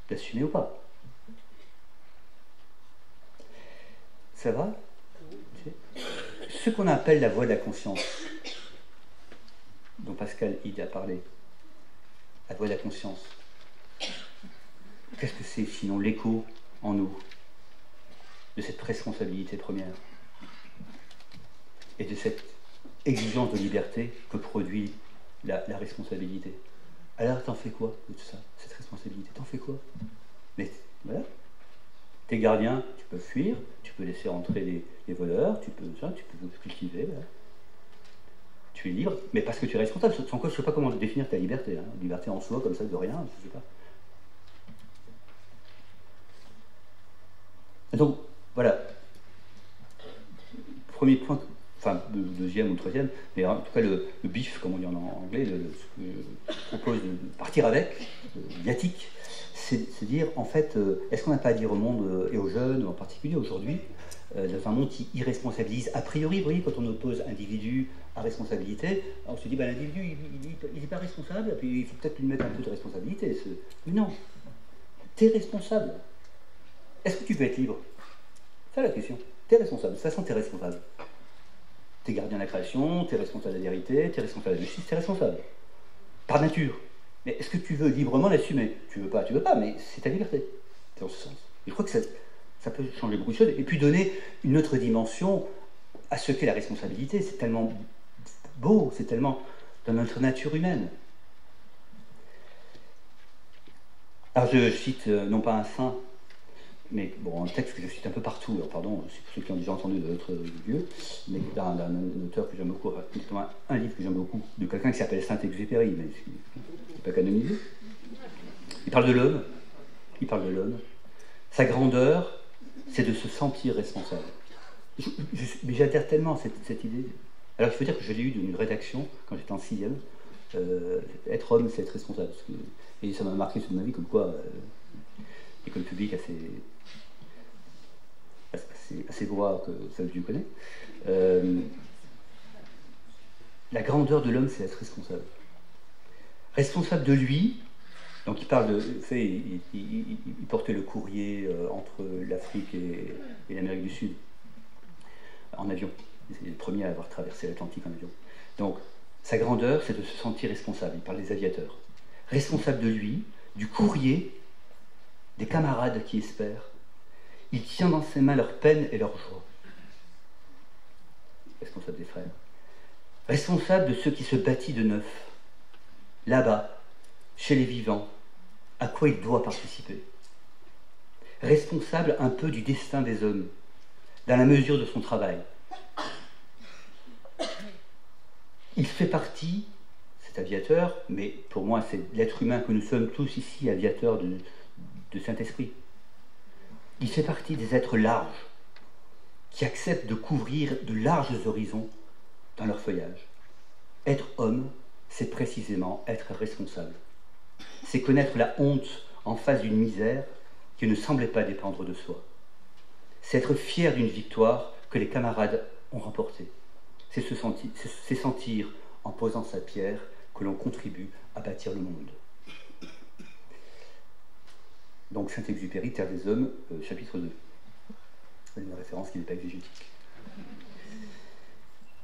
d'assumer ou pas. Ça va? Ce qu'on appelle la voie de la conscience, dont Pascal Hide a parlé, la voie de la conscience, qu'est-ce que c'est sinon l'écho en nous de cette responsabilité première et de cette exigence de liberté que produit la responsabilité? Alors t'en fais quoi de tout ça, cette responsabilité? T'en fais quoi? Mais voilà, t'es gardien, tu peux fuir, tu peux laisser entrer les voleurs, tu peux cultiver, voilà. Tu es libre, mais parce que tu es responsable. Sans quoi, je ne sais pas comment définir ta liberté. Hein. Liberté en soi, comme ça, de rien, je ne sais pas. Et donc, voilà. Premier point, enfin, le deuxième ou le troisième, mais en tout cas, le bif, comme on dit en anglais, ce que je propose de partir avec, viatique, c'est dire, en fait, est-ce qu'on n'a pas à dire au monde et aux jeunes, en particulier aujourd'hui, dans un monde qui irresponsabilise a priori, vous voyez, quand on oppose individu à responsabilité, on se dit, ben, l'individu, il n'est pas responsable, et puis il faut peut-être lui mettre un peu de responsabilité. Mais non, tu es responsable. Est-ce que tu veux être libre? C'est ça la question. Tu es responsable, de toute façon, tu es responsable. Tu es gardien de la création, tu es responsable de la vérité, tu es responsable de la justice, tu es responsable. Par nature. Mais est-ce que tu veux librement l'assumer? Tu veux pas, mais c'est ta liberté. C'est dans ce sens. Et je crois que ça peut changer beaucoup de choses et puis donner une autre dimension à ce qu'est la responsabilité. C'est tellement beau, c'est tellement dans notre nature humaine. Alors je cite non pas un saint, mais bon, un texte que je cite un peu partout, alors pardon, c'est pour ceux qui ont déjà entendu de d'autres lieux, mais d'un auteur que j'aime beaucoup, notamment un livre que j'aime beaucoup, de quelqu'un qui s'appelle Saint-Exupéry, mais qui n'est pas canonisé. Il parle de l'homme, Sa grandeur, c'est de se sentir responsable. Mais j'adhère tellement à cette idée. Alors il faut dire que je l'ai eu d'une rédaction, quand j'étais en 6e, être homme, c'est être responsable. Et ça m'a marqué toute ma vie, comme quoi l'école publique assez voix que seul Dieu connaît. La grandeur de l'homme, c'est être responsable. Responsable de lui, donc il parle de... Il portait le courrier entre l'Afrique et l'Amérique du Sud, en avion. C'est le premier à avoir traversé l'Atlantique en avion. Donc, sa grandeur, c'est de se sentir responsable. Il parle des aviateurs. Responsable de lui, du courrier, des camarades qui espèrent. Il tient dans ses mains leur peine et leur joie. Responsable des frères. Responsable de ceux qui se bâtit de neuf. Là-bas, chez les vivants, à quoi il doit participer. Responsable un peu du destin des hommes, dans la mesure de son travail. Il fait partie, cet aviateur, mais pour moi c'est l'être humain que nous sommes tous ici, aviateurs de Saint-Esprit. Il fait partie des êtres larges, qui acceptent de couvrir de larges horizons dans leur feuillage. Être homme, c'est précisément être responsable. C'est connaître la honte en face d'une misère qui ne semblait pas dépendre de soi. C'est être fier d'une victoire que les camarades ont remportée. C'est sentir, en posant sa pierre, que l'on contribue à bâtir le monde. Donc Saint-Exupéry, Terre des Hommes, chapitre 2. C'est une référence qui n'est pas exégétique.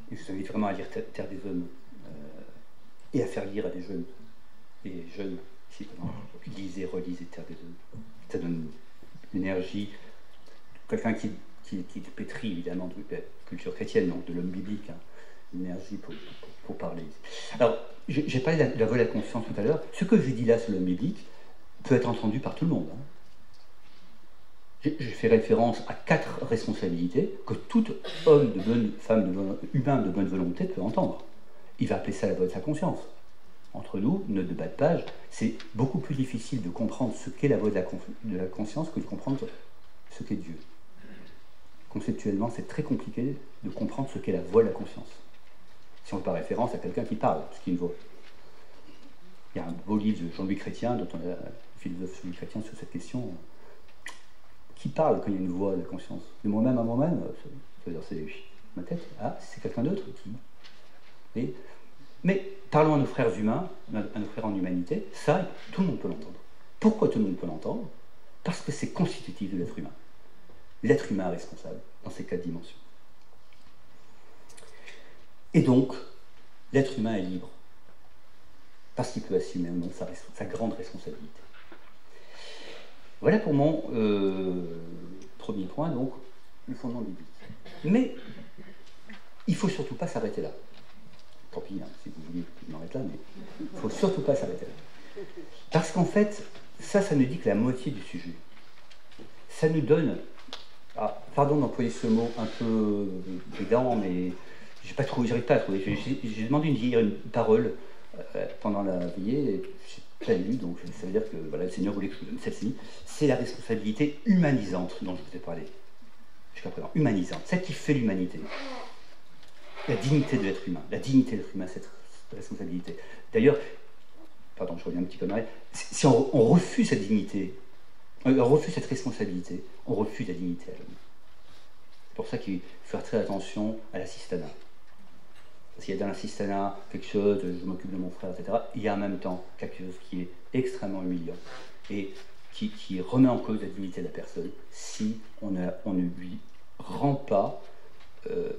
Et je vous invite vraiment à lire Terre des Hommes et à faire lire à des jeunes. Et jeunes, si comment, lisez, relisez Terre des Hommes. Ça donne l'énergie. Quelqu'un qui pétrit évidemment de la culture chrétienne, donc de l'homme biblique, hein, l'énergie pour parler. Alors, j'ai parlé de la voie de la conscience tout à l'heure. Ce que j'ai dit là sur l'homme biblique peut être entendu par tout le monde. Hein. Je fais référence à 4 responsabilités que tout homme, femme, humain de bonne volonté peut entendre. Il va appeler ça la voie de sa conscience. Entre nous, note de bas de page, c'est beaucoup plus difficile de comprendre ce qu'est la voie de la conscience que de comprendre ce qu'est Dieu. Conceptuellement, c'est très compliqué de comprendre ce qu'est la voie de la conscience. Si on fait par référence à quelqu'un qui parle, ce qui est une voix. Il y a un beau livre de Jean-Louis Chrétien, dont on a le philosophe Jean-Louis Chrétien sur cette question. Qui parle quand il y a une voix de la conscience? De moi-même à moi-même, ça veut dire c'est ma tête. Ah, c'est quelqu'un d'autre qui. Mais parlons à nos frères humains, à nos frères en humanité, ça, tout le monde peut l'entendre. Pourquoi tout le monde peut l'entendre? Parce que c'est constitutif de l'être humain. L'être humain est responsable dans ces 4 dimensions. Et donc, l'être humain est libre, parce qu'il peut assumer au nom sa grande responsabilité. Voilà pour mon premier point, donc, le fondement biblique. Mais il ne faut surtout pas s'arrêter là. Tant pis, hein, si vous voulez, je m'arrête là, mais il ne faut surtout pas s'arrêter là. Parce qu'en fait, ça ne dit que la moitié du sujet. Ça nous donne... Ah, pardon d'employer ce mot un peu pédant, mais j'arrive pas à trouver. J'ai demandé de lire une parole pendant la veillée, et je n'ai pas lu, donc ça veut dire que voilà, le Seigneur voulait que je vous donne celle-ci. C'est la responsabilité humanisante dont je vous ai parlé jusqu'à présent. Humanisante, celle qui fait l'humanité. La dignité de l'être humain. La dignité de l'être humain, cette responsabilité. D'ailleurs, pardon, je reviens un petit peu en arrière, si on refuse cette dignité, on refuse cette responsabilité, on refuse la dignité à l'homme. C'est pour ça qu'il faut faire très attention à l'assistanat. Parce qu'il y a dans l'assistanat quelque chose, je m'occupe de mon frère, etc. Il y a en même temps quelque chose qui est extrêmement humiliant et qui remet en cause la dignité de la personne si on ne lui rend pas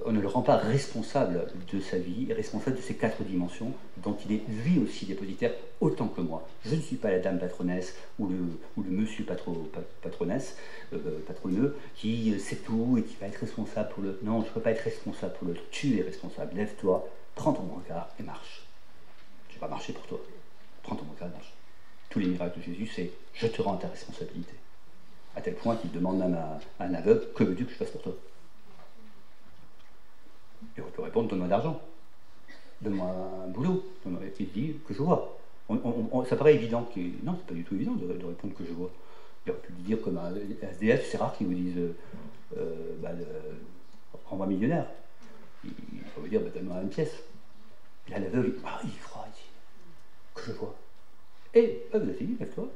on ne le rend pas responsable de sa vie, responsable de ces 4 dimensions dont il est lui aussi dépositaire autant que moi. Je ne suis pas la dame patronesse ou le monsieur patronesse, patronneux, qui sait tout et qui va être responsable pour l'autre. Non, je ne peux pas être responsable pour l'autre. Tu es responsable. Lève-toi, prends ton brancard et marche. Je ne vais pas marcher pour toi. Prends ton brancard et marche. Tous les miracles de Jésus, c'est « je te rends ta responsabilité ». À tel point qu'il demande même à un aveugle « que veux-tu que je fasse pour toi ?» Et on peut répondre, donne-moi de l'argent, donne-moi un boulot, il dit que je vois. Ça paraît évident, non, c'est pas du tout évident de répondre que je vois. Il aurait pu lui dire comme un SDF, c'est rare qu'ils vous disent rends-moi millionnaire. Il faut vous dire, donne-moi une pièce. Et là, l'aveugle, il croit, il dit que je vois. Et vous avez dit, lève-toi,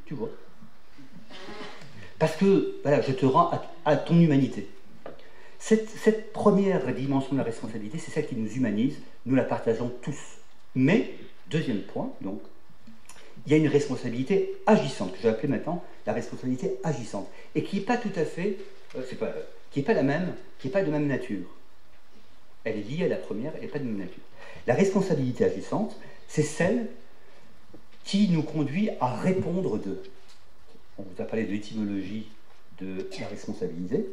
tu vois. Parce que, voilà, je te rends à ton humanité. Cette première dimension de la responsabilité, c'est celle qui nous humanise, nous la partageons tous. Mais, deuxième point, donc, il y a une responsabilité agissante, que je vais appeler maintenant la responsabilité agissante, et qui n'est pas tout à fait, qui n'est pas la même, qui n'est pas de même nature. Elle est liée à la première, elle n'est pas de même nature. La responsabilité agissante, c'est celle qui nous conduit à répondre de. On vous a parlé de l'étymologie de la responsabilité.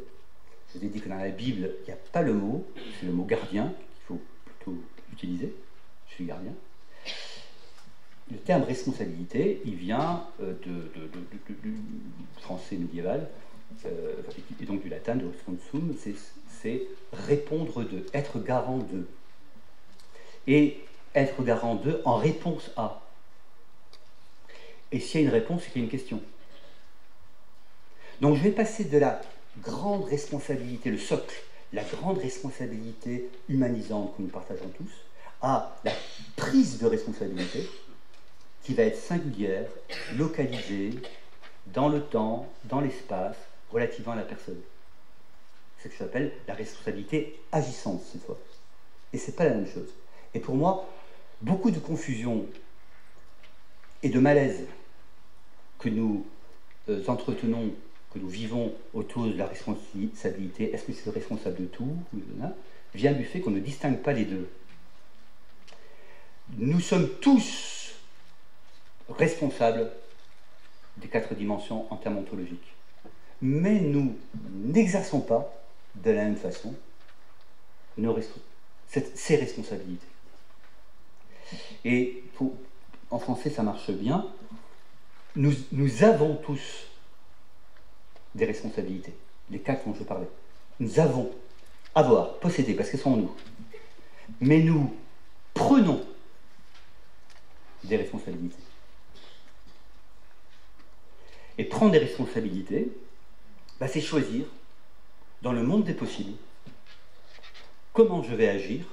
Je vous ai dit que dans la Bible, il n'y a pas le mot, c'est le mot gardien qu'il faut plutôt utiliser. Je suis gardien. Le terme responsabilité, il vient du français médiéval, et donc du latin, de responsum, c'est répondre de, être garant de. Et être garant de en réponse à. Et s'il y a une réponse, c'est qu'il y a une question. Donc je vais passer de la grande responsabilité, le socle, la grande responsabilité humanisante que nous partageons tous, à la prise de responsabilité qui va être singulière, localisée, dans le temps, dans l'espace, relativement à la personne. C'est ce que j'appelle la responsabilité agissante, cette fois. Et ce n'est pas la même chose. Et pour moi, beaucoup de confusion et de malaise que nous entretenons, que nous vivons autour de la responsabilité, est-ce que c'est le responsable de tout, vient du fait qu'on ne distingue pas les deux. Nous sommes tous responsables des 4 dimensions en termes ontologiques. Mais nous n'exerçons pas de la même façon ces responsabilités. Et en français, ça marche bien. Nous avons tous des responsabilités, les 4 dont je parlais. Nous avons, avoir, posséder, parce qu'elles sont en nous. Mais nous prenons des responsabilités. Et prendre des responsabilités, c'est choisir, dans le monde des possibles, comment je vais agir.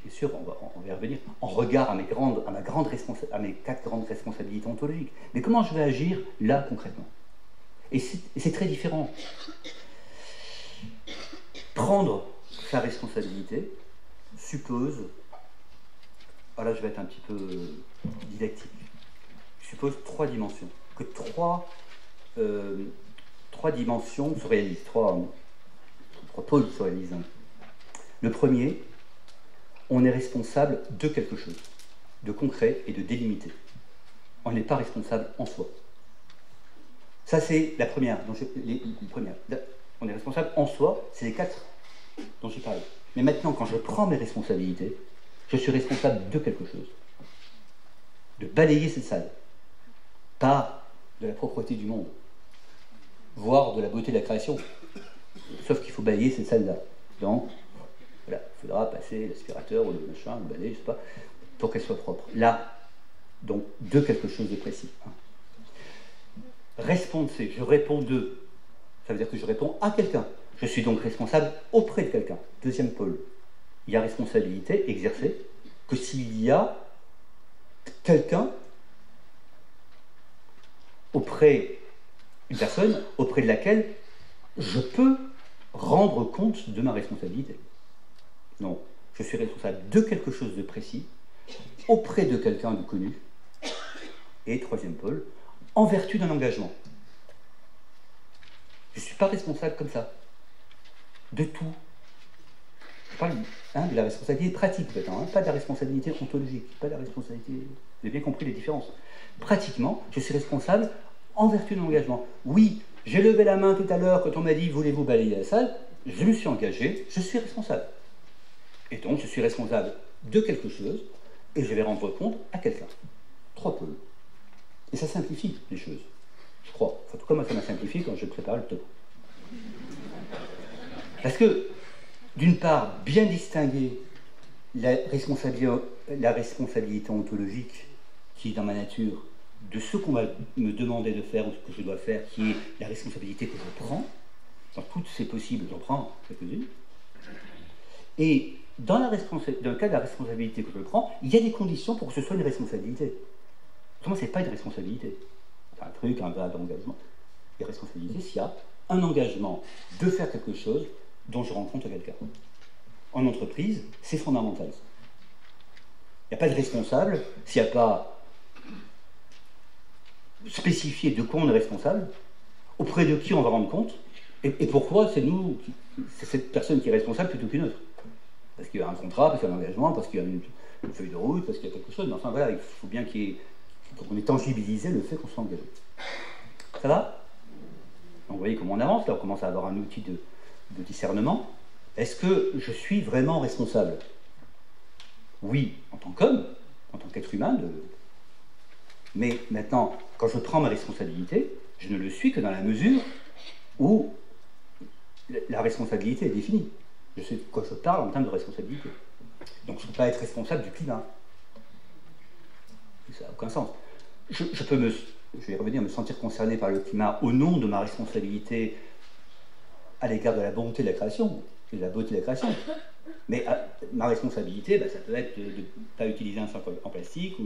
Bien sûr, on va y revenir, en regard à mes 4 grandes responsabilités ontologiques. Mais comment je vais agir là, concrètement? Et c'est très différent. Prendre sa responsabilité suppose, là je vais être un petit peu didactique, suppose 3 dimensions. Que 3 dimensions se réalisent, 3 pôles se réalisent. Le premier, on est responsable de quelque chose, de concret et de délimité. On n'est pas responsable en soi. Ça, c'est la première. On est responsable en soi, c'est les 4 dont j'ai parlé. Mais maintenant, quand je prends mes responsabilités, je suis responsable de quelque chose. De balayer cette salle. Pas de la propreté du monde, voire de la beauté de la création. Sauf qu'il faut balayer cette salle-là. Donc, voilà, il faudra passer l'aspirateur ou le machin, le balai, je sais pas, pour qu'elle soit propre. Là, donc, de quelque chose de précis. Répondre, c'est je réponds de. Ça veut dire que je réponds à quelqu'un. Je suis donc responsable auprès de quelqu'un. Deuxième pôle. Il y a responsabilité exercée que s'il y a quelqu'un auprès, une personne auprès de laquelle je peux rendre compte de ma responsabilité. Non, je suis responsable de quelque chose de précis auprès de quelqu'un de connu. Et troisième pôle, en vertu d'un engagement. Je ne suis pas responsable comme ça, de tout. parle de la responsabilité pratique maintenant, pas de la responsabilité ontologique, pas de la responsabilité... Vous avez bien compris les différences. Pratiquement, je suis responsable en vertu de l'engagement. Oui, j'ai levé la main tout à l'heure quand on m'a dit « Voulez-vous balayer la salle ?» Je me suis engagé, je suis responsable. Et donc, je suis responsable de quelque chose et je vais rendre compte à quelqu'un. Trop peu. Et ça simplifie les choses, je crois. Enfin, en tout cas, moi, ça m'a simplifié quand je prépare le topo. Parce que, d'une part, bien distinguer la responsabilité ontologique qui est dans ma nature de ce qu'on va me demander de faire ou ce que je dois faire, qui est la responsabilité que je prends. Dans toutes ces possibles, j'en prends quelques-unes. Et dans le cas de la responsabilité que je prends, il y a des conditions pour que ce soit une responsabilité. Autrement, ce n'est pas une responsabilité. C'est un truc, un vague engagement. Et responsabilité, s'il y a un engagement de faire quelque chose dont je rencontre quelqu'un. En entreprise, c'est fondamental. Il n'y a pas de responsable s'il n'y a pas spécifié de quoi on est responsable, auprès de qui on va rendre compte, et pourquoi c'est nous, c'est cette personne qui est responsable plutôt qu'une autre. Parce qu'il y a un contrat, parce qu'il y a un engagement, parce qu'il y a une feuille de route, parce qu'il y a quelque chose. Mais enfin voilà, il faut bien qu'on ait tangibilisé le fait qu'on soit engagé. Ça va? Donc vous voyez comment on avance, là on commence à avoir un outil de discernement. Est-ce que je suis vraiment responsable? Oui, en tant qu'homme, en tant qu'être humain, mais maintenant, quand je prends ma responsabilité, je ne le suis que dans la mesure où la responsabilité est définie. Je sais de quoi je parle en termes de responsabilité. Donc je ne peux pas être responsable du climat. Ça n'a aucun sens. Je vais revenir, me sentir concerné par le climat au nom de ma responsabilité à l'égard de la bonté de la création, et de la beauté de la création. Mais ma responsabilité, ça peut être de ne pas utiliser un sac en plastique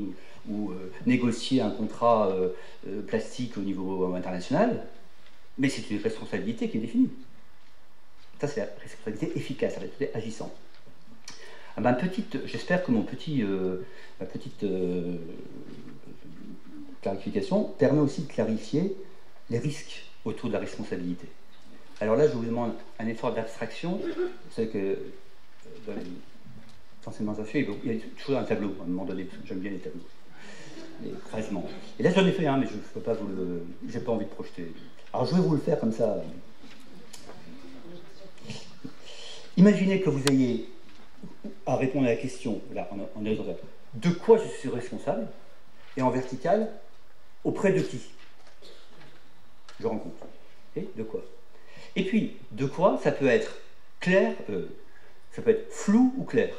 ou négocier un contrat plastique au niveau international. Mais c'est une responsabilité qui est définie. Ça, c'est la responsabilité efficace, la responsabilité agissante. J'espère que ma petite clarification permet aussi de clarifier les risques autour de la responsabilité. Alors là, je vous demande un effort d'abstraction. Vous savez que dans les enseignements sociaux, il y a toujours un tableau, à un moment donné, parce que j'aime bien les tableaux, les crèvements. Et là, j'en ai fait un, mais je ne peux pas j'ai pas envie de projeter. Alors, je vais vous le faire comme ça. Imaginez que vous ayez à répondre à la question, là, en horizontal, de quoi je suis responsable, et en vertical, auprès de qui je rencontre. Et de quoi? Et puis, de quoi, ça peut être clair, ça peut être flou ou clair.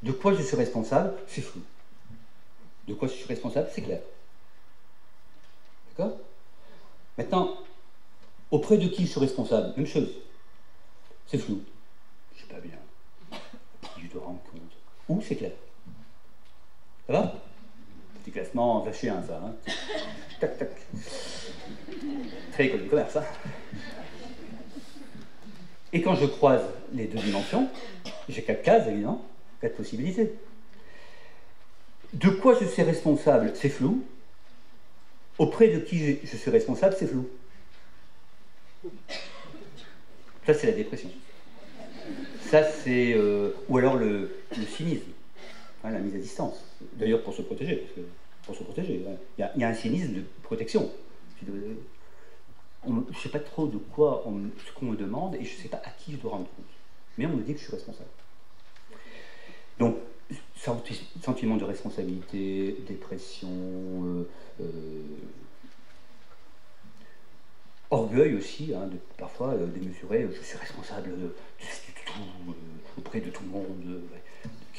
De quoi je suis responsable, c'est flou. De quoi je suis responsable, c'est clair. D'accord? Maintenant, auprès de qui je suis responsable, même chose. C'est flou. Je sais pas bien. Je dois rendre compte. Ou c'est clair. Ça va? Petit classement vaché, hein, ça. Hein. Tac, tac. Très école du commerce, hein. Et quand je croise les deux dimensions, j'ai 4 cases, évidemment, 4 possibilités. De quoi je suis responsable, c'est flou. Auprès de qui je suis responsable, c'est flou. Ça, c'est la dépression. Ça, c'est... ou alors le cynisme, hein, la mise à distance. D'ailleurs, pour se protéger, parce que il y a un cynisme de protection. Je ne sais pas trop de quoi ce qu'on me demande et je ne sais pas à qui je dois rendre compte. Mais on me dit que je suis responsable. Donc, sentiment de responsabilité, dépression, orgueil aussi, hein, parfois démesuré, je suis responsable de tout, auprès de tout le monde,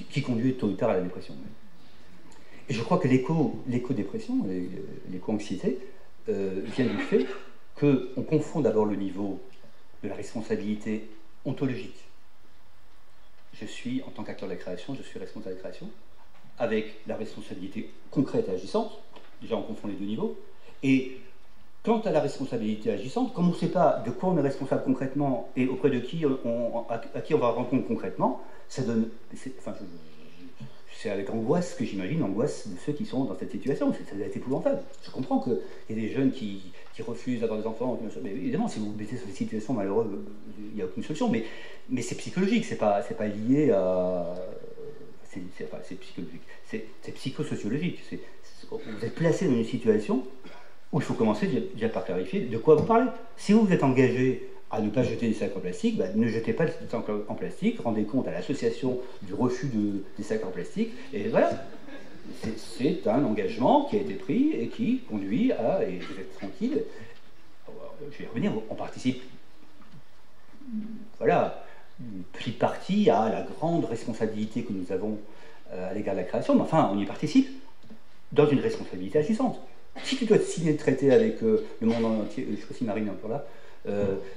qui conduit tôt ou tard à la dépression. Et je crois que l'éco-dépression, l'éco-anxiété, vient du fait qu'on confond d'abord le niveau de la responsabilité ontologique. Je suis, en tant qu'acteur de la création, je suis responsable de la création, avec la responsabilité concrète et agissante. Déjà, on confond les deux niveaux. Et quant à la responsabilité agissante, comme on ne sait pas de quoi on est responsable concrètement et auprès de qui à qui on va rendre compte concrètement, ça donne... Enfin, c'est avec angoisse que j'imagine l'angoisse de ceux qui sont dans cette situation. Ça doit être épouvantable. Je comprends qu'il y ait des jeunes qui refusent d'avoir des enfants. Mais évidemment, si vous vous mettez sur des situations malheureuses, il n'y a aucune solution. Mais c'est psychologique, c'est pas lié à... C'est psychologique. C'est psychosociologique. Vous êtes placé dans une situation où il faut commencer déjà par clarifier de quoi vous parlez. Si vous vous êtes engagé à ne pas jeter des sacs en plastique, ne jetez pas des sacs en plastique, rendez compte à l'association du refus des sacs en plastique, et voilà. C'est un engagement qui a été pris et qui conduit à, et vous êtes tranquille, je vais y revenir, on participe, voilà, une petite partie à la grande responsabilité que nous avons à l'égard de la création, mais enfin, on y participe dans une responsabilité agissante. Si tu dois signer le traité avec le monde entier, je sais pas si Marine est encore là,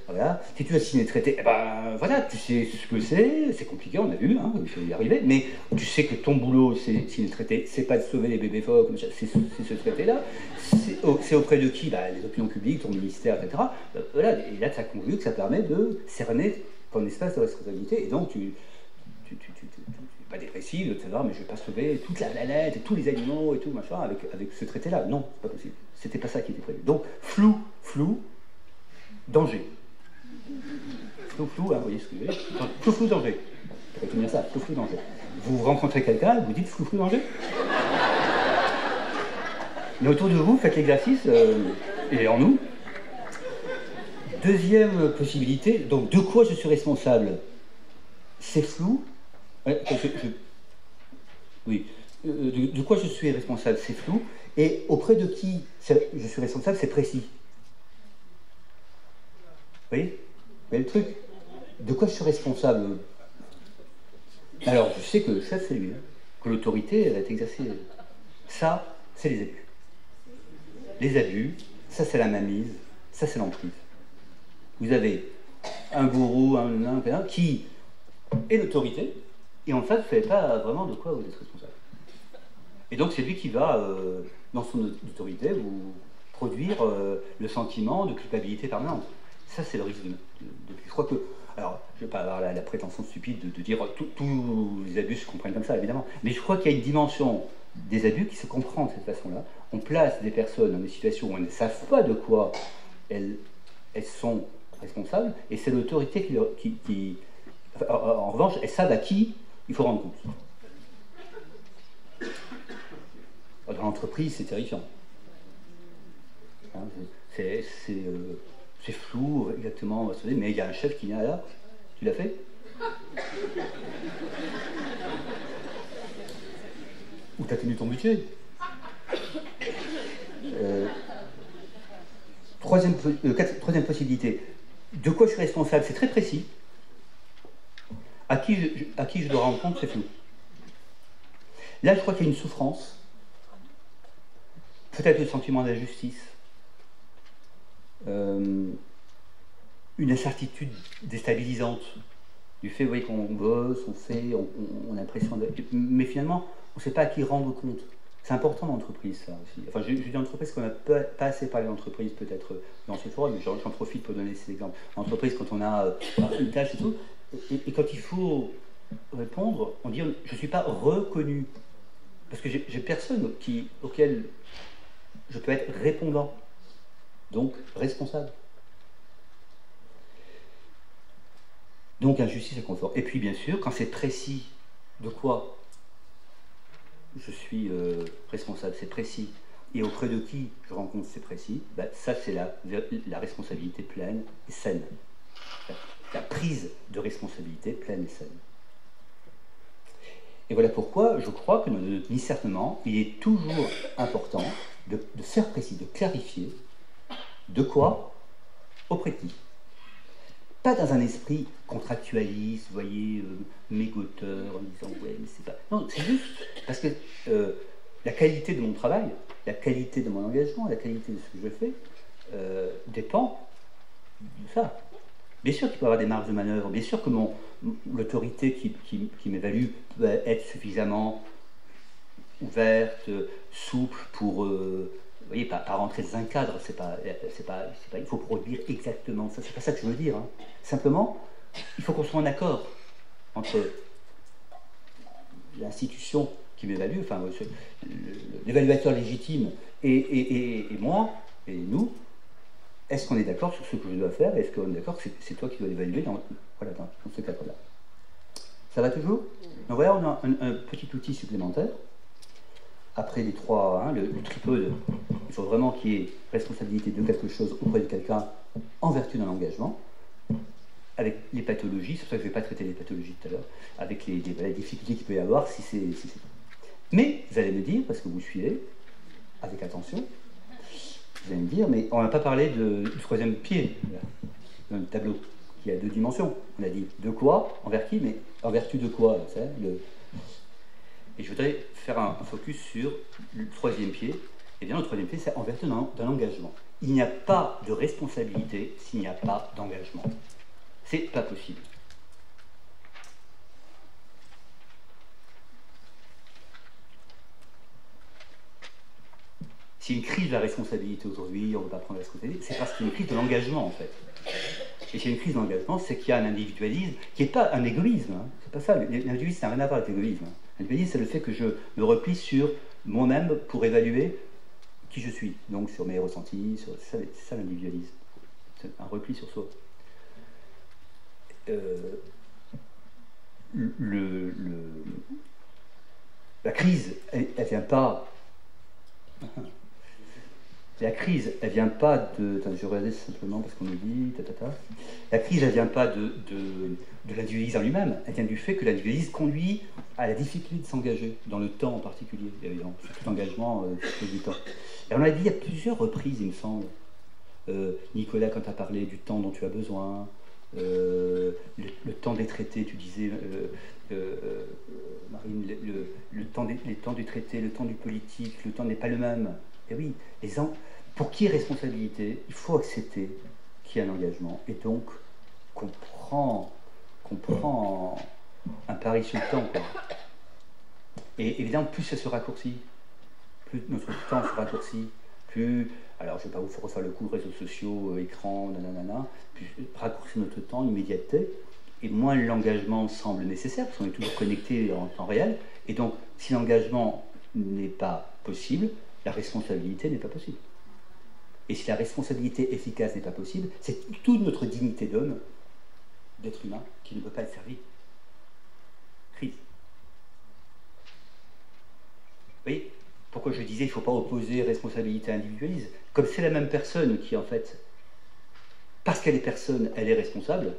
voilà. Si tu as signé le traité, eh ben, voilà, tu sais ce que c'est compliqué, on a vu, hein, il faut y arriver, mais tu sais que ton boulot, c'est signer le traité, c'est pas de sauver les bébés phoques, c'est ce traité-là, c'est auprès de qui, les opinions publiques, ton ministère, etc. Voilà, et là, tu as convenu que ça permet de cerner ton espace de responsabilité, et donc tu n'es pas dépressif de savoir, mais je vais pas sauver toute la planète, et tous les animaux, et tout, machin, avec ce traité-là. Non, c'est pas possible. C'était pas ça qui était prévu. Donc, flou, danger. Flou, hein, vous voyez ce que je veux dire. Flou, danger. Je vais retenir ça, flou, danger. Vous rencontrez quelqu'un, vous dites flou, danger. Mais autour de vous, faites l'exercice, et en nous. Deuxième possibilité, donc de quoi je suis responsable? C'est flou. Oui. De quoi je suis responsable? C'est flou. Et auprès de qui je suis responsable? C'est précis. Vous voyez? Mais le truc, de quoi je suis responsable? Alors, je sais que le chef, c'est lui, hein, que l'autorité, elle est exercée. Ça, c'est les abus. Les abus, ça, c'est la mainmise, ça, c'est l'emprise. Vous avez un gourou, un qui est l'autorité, et en fait, vous ne savez pas vraiment de quoi vous êtes responsable. Et donc, c'est lui qui va, dans son autorité, vous produire le sentiment de culpabilité permanente. Ça, c'est le risque de. Je crois que. Alors, je ne vais pas avoir la prétention stupide de dire tous les abus se comprennent comme ça, évidemment. Mais je crois qu'il y a une dimension des abus qui se comprend de cette façon-là. On place des personnes dans des situations où elles ne savent pas de quoi elles sont responsables, et c'est l'autorité qui. En revanche, elles savent à qui il faut rendre compte. Dans l'entreprise, c'est terrifiant. Hein, c'est flou, exactement, mais il y a un chef qui vient là. Tu l'as fait? Ou tu as tenu ton budget? Troisième possibilité. De quoi je suis responsable? C'est très précis. À qui je dois rendre compte? C'est flou. Là, je crois qu'il y a une souffrance. Peut-être le sentiment d'injustice. Une incertitude déstabilisante du fait, vous voyez, qu'on bosse, on fait, on a l'impression de... Mais finalement, on ne sait pas à qui rendre compte. C'est important dans l'entreprise, ça aussi. Enfin, je dis l'entreprise qu'on n'a pas assez parlé d'entreprise, peut-être dans ce forum, mais j'en profite pour donner ces exemples. L'entreprise, quand on a une tâche et tout, et quand il faut répondre, on dit je ne suis pas reconnu. Parce que j'ai personne auquel je peux être répondant. Donc responsable. Donc injustice et confort. Et puis bien sûr, quand c'est précis de quoi je suis responsable, c'est précis, et auprès de qui je rencontre c'est précis, ça c'est la responsabilité pleine et saine. La prise de responsabilité pleine et saine. Et voilà pourquoi je crois que dans notre discernement, il est toujours important de faire précis, de clarifier de quoi, auprès de qui. Pas dans un esprit contractualiste, vous voyez, mégoteur, en disant ouais, mais c'est pas. Non, c'est juste parce que la qualité de mon travail, la qualité de mon engagement, la qualité de ce que je fais dépend de ça. Bien sûr qu'il peut y avoir des marges de manœuvre, bien sûr que l'autorité qui m'évalue peut être suffisamment ouverte, souple pour. Vous voyez, pas rentrer dans un cadre, il faut produire exactement ça, c'est pas ça que je veux dire. Hein. Simplement, il faut qu'on soit en accord entre l'institution qui m'évalue, enfin, l'évaluateur légitime et moi, et nous, est-ce qu'on est d'accord sur ce que je dois faire? Est-ce qu'on est d'accord que c'est toi qui dois l'évaluer dans ce cadre-là? Ça va toujours? Donc voilà, on a un petit outil supplémentaire. Après les trois, hein, le tripode, il faut vraiment qu'il y ait responsabilité de quelque chose auprès de quelqu'un en vertu d'un engagement, avec les pathologies, c'est pour ça que je ne vais pas traiter les pathologies tout à l'heure, avec les difficultés qu'il peut y avoir si c'est... Mais vous allez me dire, parce que vous suivez, avec attention, vous allez me dire, mais on n'a pas parlé du troisième pied, dans le tableau, qui a 2 dimensions. On a dit de quoi, envers qui, mais en vertu de quoi, Et je voudrais faire un focus sur le troisième pied. Eh bien, le troisième pied, c'est en vertu d'un engagement. Il n'y a pas de responsabilité s'il n'y a pas d'engagement. C'est pas possible. Si une crise de la responsabilité aujourd'hui, on ne veut pas prendre la responsabilité, c'est parce qu'il y a une crise de l'engagement, en fait. Et s'il y a une crise d'engagement, c'est qu'il y a un individualisme qui n'est pas un égoïsme. Hein. C'est pas ça. L'individualisme, ça n'a rien à voir avec l'égoïsme. Hein. L'individualisme, c'est le fait que je me replie sur moi-même pour évaluer qui je suis. Donc sur mes ressentis, c'est ça l'individualisme. C'est un repli sur soi. La crise, elle vient pas... La crise, elle vient pas de... Attends, je regardais simplement parce qu'on nous dit... La crise, elle vient pas de l'individualisme en lui-même. Elle vient du fait que l'individualisme conduit à la difficulté de s'engager, dans le temps en particulier. Évidemment, tout engagement du temps. Et on l'a dit à plusieurs reprises, il me semble. Nicolas, quand tu as parlé du temps dont tu as besoin, le temps des traités, tu disais, Marine, les temps du traité, le temps du politique, le temps n'est pas le même. Et oui, pour qui est responsabilité, il faut accepter qu'il y a un engagement, et donc qu'on prend un pari sur le temps, quoi. Et évidemment, plus ça se raccourcit, plus notre temps se raccourcit, plus... Alors, je ne vais pas vous refaire le coup, réseaux sociaux, écran, nanana, plus raccourcir notre temps, l'immédiateté, et moins l'engagement semble nécessaire, parce qu'on est toujours connecté en temps réel, et donc, si l'engagement n'est pas possible, la responsabilité n'est pas possible. Et si la responsabilité efficace n'est pas possible, c'est toute notre dignité d'homme, d'être humain, qui ne peut pas être servi. Crise. Vous voyez pourquoi je disais qu'il ne faut pas opposer responsabilité et individualisme. Comme c'est la même personne qui, en fait, parce qu'elle est personne, elle est responsable,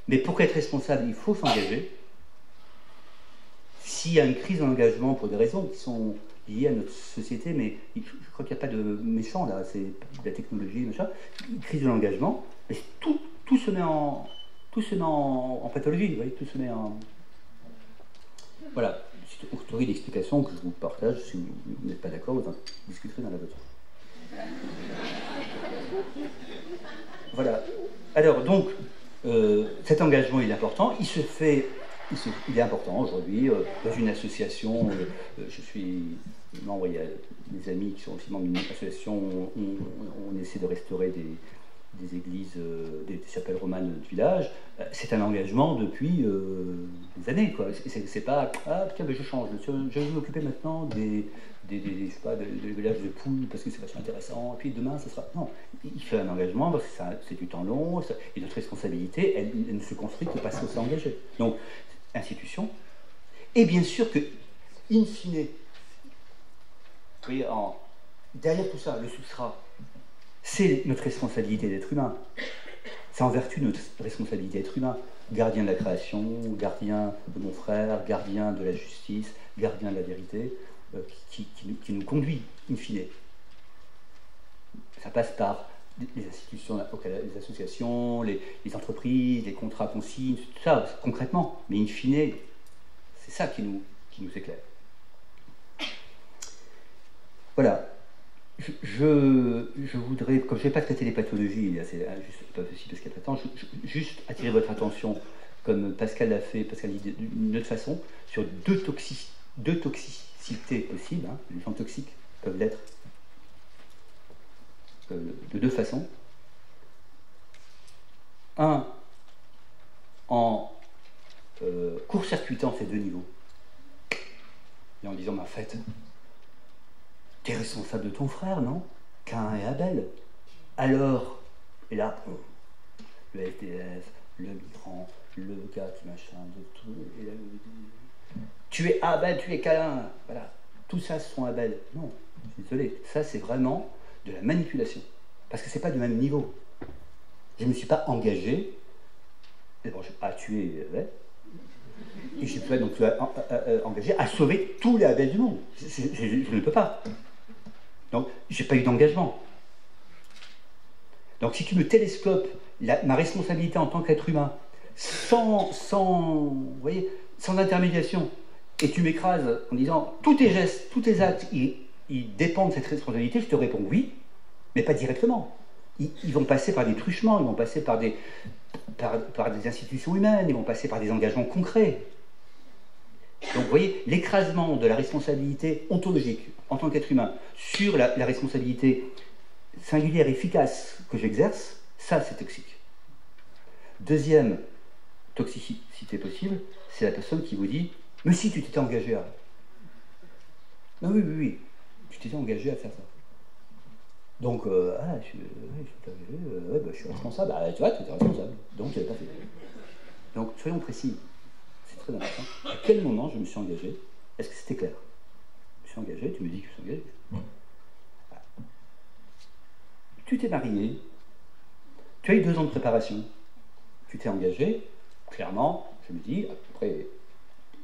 mais pour être responsable, il faut s'engager. S'il y a une crise d'engagement pour des raisons qui sont liées à notre société, mais je crois qu'il n'y a pas de méchant là, c'est de la technologie, machin, une crise de l'engagement, mais tout se met en pathologie, vous voyez, tout se met en... Voilà. Une théorie d'explication que je vous partage. Si vous n'êtes pas d'accord, vous en discuterez dans la vôtre. Voilà. Alors, donc, cet engagement, il est important. Il est important aujourd'hui dans une association. Je suis membre, il y a des amis qui sont aussi membres d'une association. On essaie de restaurer des églises, des chapelles romanes de village. C'est un engagement depuis des années, quoi. C'est pas tiens, mais je change, je vais m'occuper maintenant des villages de poules parce que c'est vachement intéressant, et puis demain ça sera... Non, il fait un engagement parce que c'est du temps long, et notre responsabilité, elle ne se construit que parce qu'on s'est engagé. Donc, institution, et bien sûr que, in fine, vous voyez, derrière tout ça, le substrat, c'est notre responsabilité d'être humain. C'est en vertu de notre responsabilité d'être humain. Gardien de la création, gardien de mon frère, gardien de la justice, gardien de la vérité, qui nous conduit, in fine. Ça passe par les institutions, les associations, les entreprises, les contrats qu'on signe, tout ça, concrètement. Mais in fine, c'est ça qui nous éclaire. Voilà. Je voudrais, comme je ne vais pas traiter les pathologies, c'est juste pas possible parce qu'il y a pas de temps, juste attirer votre attention, comme Pascal l'a fait, Pascal dit d'une autre façon, sur deux toxicités possibles. Hein, les gens toxiques peuvent l'être de deux façons. Un, en court-circuitant ces deux niveaux. Et en disant, mais en fait, tu es responsable de ton frère, non? Caïn et Abel. Alors, et là, le SDF, le migrant, le gars qui machin, de tout, et là, tu es Abel, tu es Caïn, voilà. Tout ça, ce sont Abel. Non, je suis désolé, ça c'est vraiment de la manipulation. Parce que c'est pas du même niveau. Je ne me suis pas engagé à tuer Abel, et je ne suis pas non plus engagé à sauver tous les Abel du monde. Je ne peux pas. Donc, je n'ai pas eu d'engagement. Donc, si tu me télescopes ma responsabilité en tant qu'être humain, vous voyez, sans intermédiation, et tu m'écrases en disant tous tes gestes, tous tes actes, ils dépendent de cette responsabilité, je te réponds oui, mais pas directement. Ils vont passer par des truchements, ils vont passer par des institutions humaines, ils vont passer par des engagements concrets. Donc vous voyez, l'écrasement de la responsabilité ontologique en tant qu'être humain sur la responsabilité singulière et efficace que j'exerce, ça c'est toxique. Deuxième toxicité possible, c'est la personne qui vous dit « Mais si, tu t'étais engagé à... » Non, oui, tu t'étais engagé à faire ça. Donc, je suis engagé, je suis responsable. Ah, tu vois, tu étais responsable, donc tu l'avais pas fait. Donc, soyons précis. C'est très important. À quel moment je me suis engagé? Est-ce que c'était clair? Je me suis engagé, tu me dis que je suis engagé. Voilà. Tu t'es marié, tu as eu 2 ans de préparation, tu t'es engagé, clairement, je me dis, après,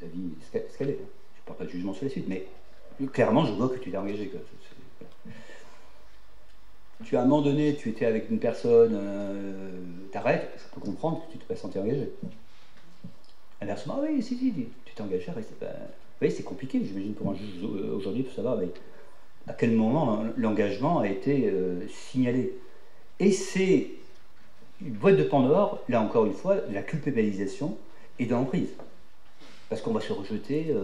la vie, ce qu'elle est, je ne parle pas de jugement sur la suite, mais clairement, je vois que tu t'es engagé. Tu à un moment donné, tu étais avec une personne, t'arrêtes, je peux comprendre que tu ne t'es pas senti engagé. Inversement, oui, si, tu t'es engagé, vous voyez, c'est compliqué, j'imagine, pour un juge aujourd'hui, pour savoir à quel moment l'engagement a été signalé. Et c'est une boîte de Pandore, là encore une fois, de la culpabilisation et de l'emprise. Parce qu'on va se rejeter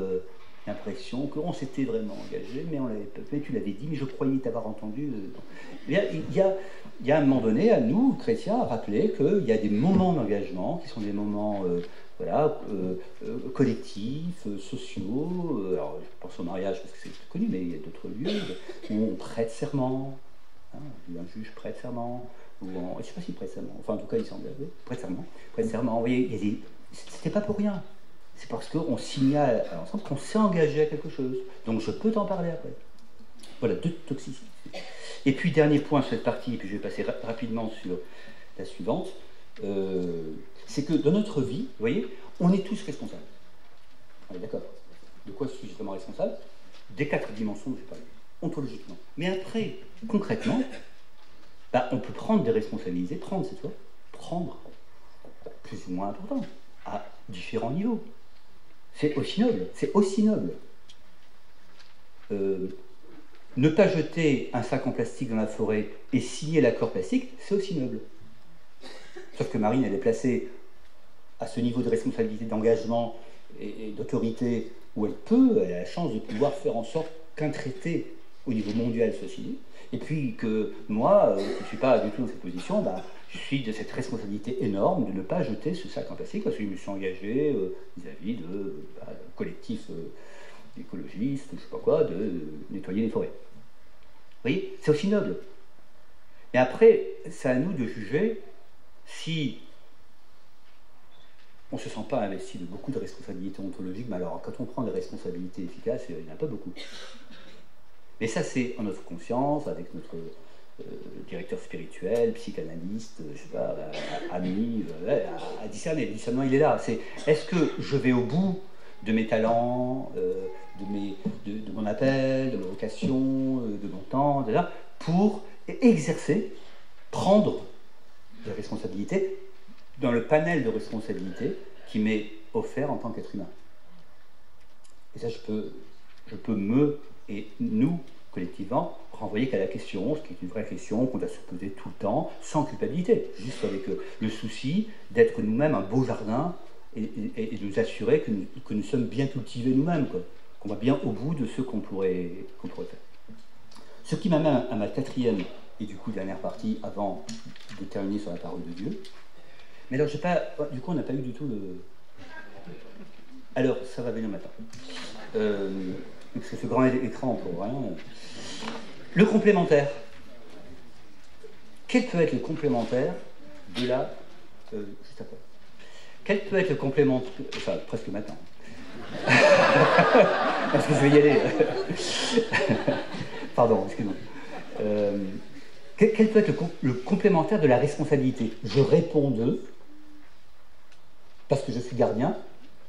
l'impression qu'on s'était vraiment engagé, mais on l'avait pas fait, tu l'avais dit, mais je croyais t'avoir entendu. Il y a un moment donné, à nous, chrétiens, à rappeler qu'il y a des moments d'engagement qui sont des moments collectifs, sociaux. Alors, je pense au mariage parce que c'est connu, mais il y a d'autres lieux où on prête serment. Un juge prête serment. Je ne sais pas s'il prête serment. Enfin, en tout cas, il semble. Prête serment. Prête serment. Vous voyez, c'était pas pour rien. C'est parce qu'on signale à l'ensemble qu'on s'est engagé à quelque chose. Donc je peux t'en parler après. Voilà, 2 toxicités. Et puis, dernier point sur cette partie, et puis je vais passer rapidement sur la suivante, c'est que dans notre vie, vous voyez, on est tous responsables. On est d'accord. De quoi suis-je vraiment responsable? Des 4 dimensions dont j'ai parlé, ontologiquement. Mais après, concrètement, on peut prendre des responsabilités, prendre plus ou moins important, à différents niveaux. C'est aussi noble. Ne pas jeter un sac en plastique dans la forêt et signer l'accord plastique, c'est aussi noble. Sauf que Marine, elle est placée à ce niveau de responsabilité, d'engagement et d'autorité où elle a la chance de pouvoir faire en sorte qu'un traité au niveau mondial soit signé. Et puis que moi, je ne suis pas du tout dans cette position, je suis de cette responsabilité énorme de ne pas jeter ce sac en plastique parce que je me suis engagé vis-à-vis de collectifs écologistes, je ne sais pas quoi, de nettoyer les forêts. Vous voyez, c'est aussi noble. Et après, c'est à nous de juger si on ne se sent pas investi de beaucoup de responsabilités ontologiques, mais alors quand on prend des responsabilités efficaces, il n'y en a pas beaucoup. Mais ça, c'est en notre conscience, avec notre directeur spirituel, psychanalyste, je sais pas, ami, à discerner. Le discernement, il est là. C'est est-ce que je vais au bout de mes talents, de mon appel, de ma vocation, de mon temps, etc., pour exercer, prendre des responsabilités dans le panel de responsabilités qui m'est offert en tant qu'être humain. Et ça, je peux et nous, collectivement, renvoyer qu'à la question, ce qui est une vraie question qu'on doit se poser tout le temps, sans culpabilité, juste avec le souci d'être nous-mêmes un beau jardin et de nous assurer que nous sommes bien cultivés nous-mêmes, qu'on va bien au bout de ce qu'on pourrait faire. Ce qui m'amène à ma 4e et du coup dernière partie avant de terminer sur la parole de Dieu. Mais alors, du coup, on n'a pas eu du tout le... Alors, ça va venir maintenant. parce que ce grand écran pour rien. Le complémentaire. Quel peut être le complémentaire de la... juste après. Quel peut être le complémentaire... Enfin, presque maintenant. Parce que je vais y aller. Pardon, excuse-moi. Quel peut être le complémentaire de la responsabilité? Je réponds de... Parce que je suis gardien,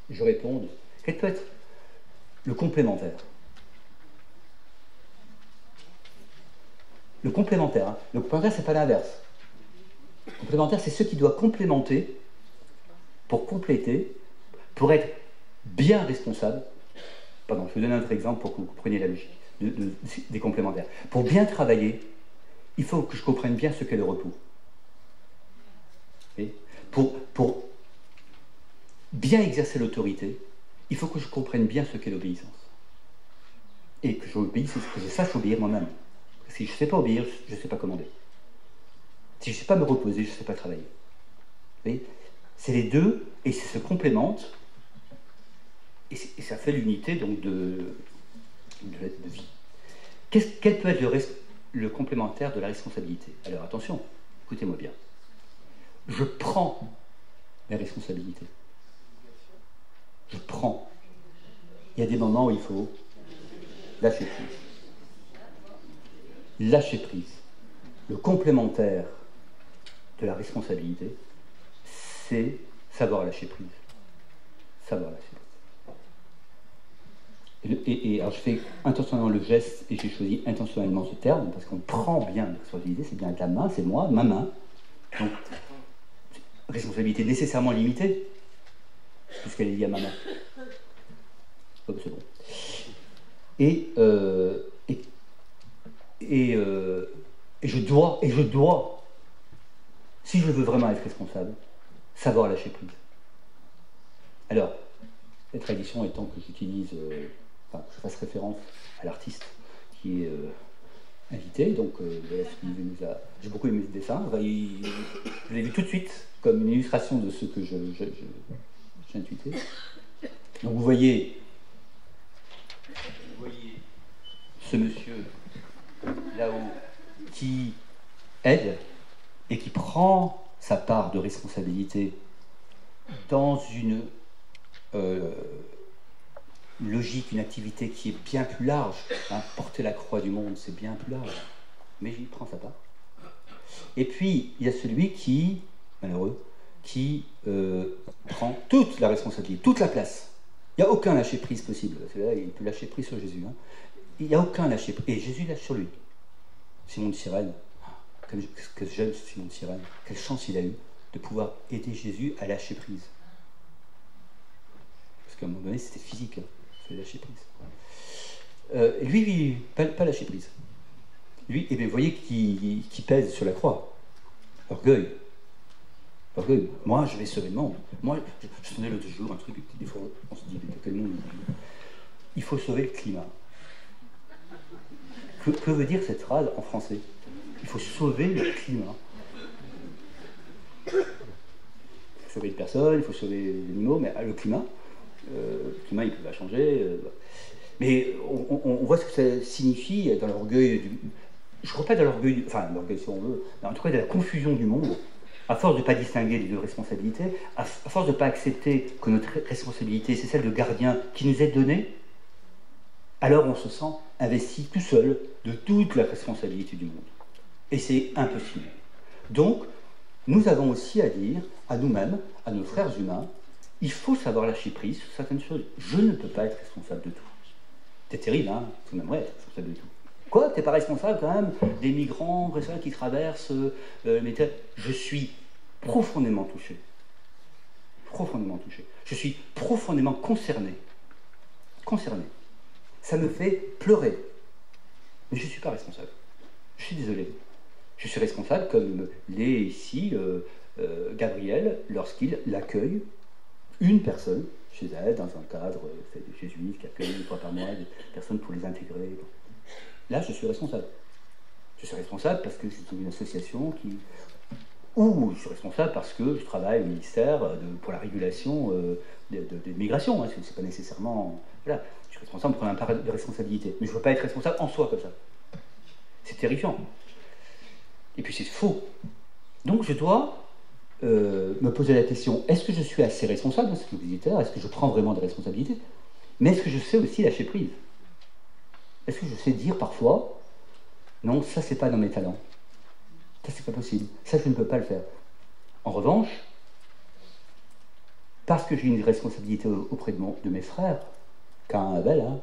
je réponds de... Quel peut être le complémentaire? Le complémentaire, hein. Le complémentaire, c'est pas l'inverse. Le complémentaire, c'est ce qui doit complémenter, pour compléter, pour être bien responsable. Pardon, je vais vous donner un autre exemple pour que vous compreniez la logique des complémentaires. Pour bien travailler, il faut que je comprenne bien ce qu'est le repos. Et pour bien exercer l'autorité, il faut que je comprenne bien ce qu'est l'obéissance. Et que j'obéisse, que je sache obéir moi-même. Si je ne sais pas obéir, je ne sais pas commander. Si je ne sais pas me reposer, je ne sais pas travailler. Vous voyez, c'est les deux, et ça se complémente, et ça fait l'unité donc de vie. Quel peut être le complémentaire de la responsabilité? Alors attention, écoutez-moi bien. Je prends mes responsabilités. Je prends. Il y a des moments où il faut lâcher prise. Lâcher prise. Le complémentaire de la responsabilité, c'est savoir lâcher prise. Savoir lâcher prise. Et alors je fais intentionnellement le geste, et j'ai choisi intentionnellement ce terme, parce qu'on prend bien la responsabilité, c'est bien avec la main, c'est moi, ma main. Donc, responsabilité nécessairement limitée, puisqu'elle est liée à ma main. Oh, c'est bon. Et je dois, si je veux vraiment être responsable, savoir lâcher prise. Alors, la tradition étant que j'utilise, que je fasse référence à l'artiste qui est invité, donc j'ai beaucoup aimé ce dessin, je l'ai vu tout de suite comme une illustration de ce que j'intuitais. Donc vous voyez ce monsieur là-haut qui aide et qui prend sa part de responsabilité dans une logique, une activité qui est bien plus large. Hein. Porter la croix du monde, c'est bien plus large. Mais il prend sa part. Et puis, il y a celui qui, malheureux, qui prend toute la responsabilité, toute la place. Il n'y a aucun lâcher-prise possible. Là, il peut lâcher prise sur Jésus. Hein. Il n'y a aucun lâcher-prise. Et Jésus lâche sur lui. Simon de Cyrène, que jeune Simon de Cyrène, quelle chance il a eu de pouvoir aider Jésus à lâcher prise. Parce qu'à un moment donné, c'était physique, hein. Il fallait lâcher prise. Lui, pas lâcher prise. Lui, eh bien, vous voyez qui pèse sur la croix. Orgueil. Orgueil. Moi, je vais sauver le monde. Moi, je sonnais l'autre jour un truc, des fois, on se dit, mais quel monde il faut sauver le climat. Que veut dire cette phrase en français? Il faut sauver le climat. Il faut sauver les personnes, il faut sauver les animaux, mais le climat, il ne peut pas changer. Mais on voit ce que ça signifie dans l'orgueil. Je ne crois pas dans l'orgueil, enfin l'orgueil si on veut, mais en tout cas de la confusion du monde, à force de ne pas distinguer les deux responsabilités, à force de ne pas accepter que notre responsabilité, c'est celle de gardien qui nous est donnée, alors on se sent investi tout seul de toute la responsabilité du monde. Et c'est impossible. Donc, nous avons aussi à dire à nous-mêmes, à nos frères humains, il faut savoir lâcher prise sur certaines choses. Je ne peux pas être responsable de tout. C'est terrible, hein? Tu aimerais être responsable de tout. Quoi? Tu n'es pas responsable quand même des migrants qui traversent Je suis profondément touché. Profondément touché. Je suis profondément concerné. Concerné. Ça me fait pleurer. Mais je ne suis pas responsable. Je suis désolé. Je suis responsable comme l'est ici Gabriel lorsqu'il accueille une personne chez elle dans un cadre des jésuites qui accueillent une fois par mois des personnes pour les intégrer. Là, je suis responsable. Je suis responsable parce que je suis dans une association ou je suis responsable parce que je travaille au ministère pour la régulation des migrations. Hein, c'est pas nécessairement... Voilà. Je suis responsable en prenant une part de responsabilité. Mais je ne veux pas être responsable en soi comme ça. C'est terrifiant. Et puis c'est faux. Donc je dois me poser la question, est-ce que je suis assez responsable dans ce que vous disiez tout à l'heure? Est-ce que je prends vraiment des responsabilités? Mais est-ce que je sais aussi lâcher prise? Est-ce que je sais dire parfois, non, ça c'est pas dans mes talents. Ça c'est pas possible. Ça je ne peux pas le faire. En revanche, parce que j'ai une responsabilité auprès de mes frères, Caïn et Abel, hein,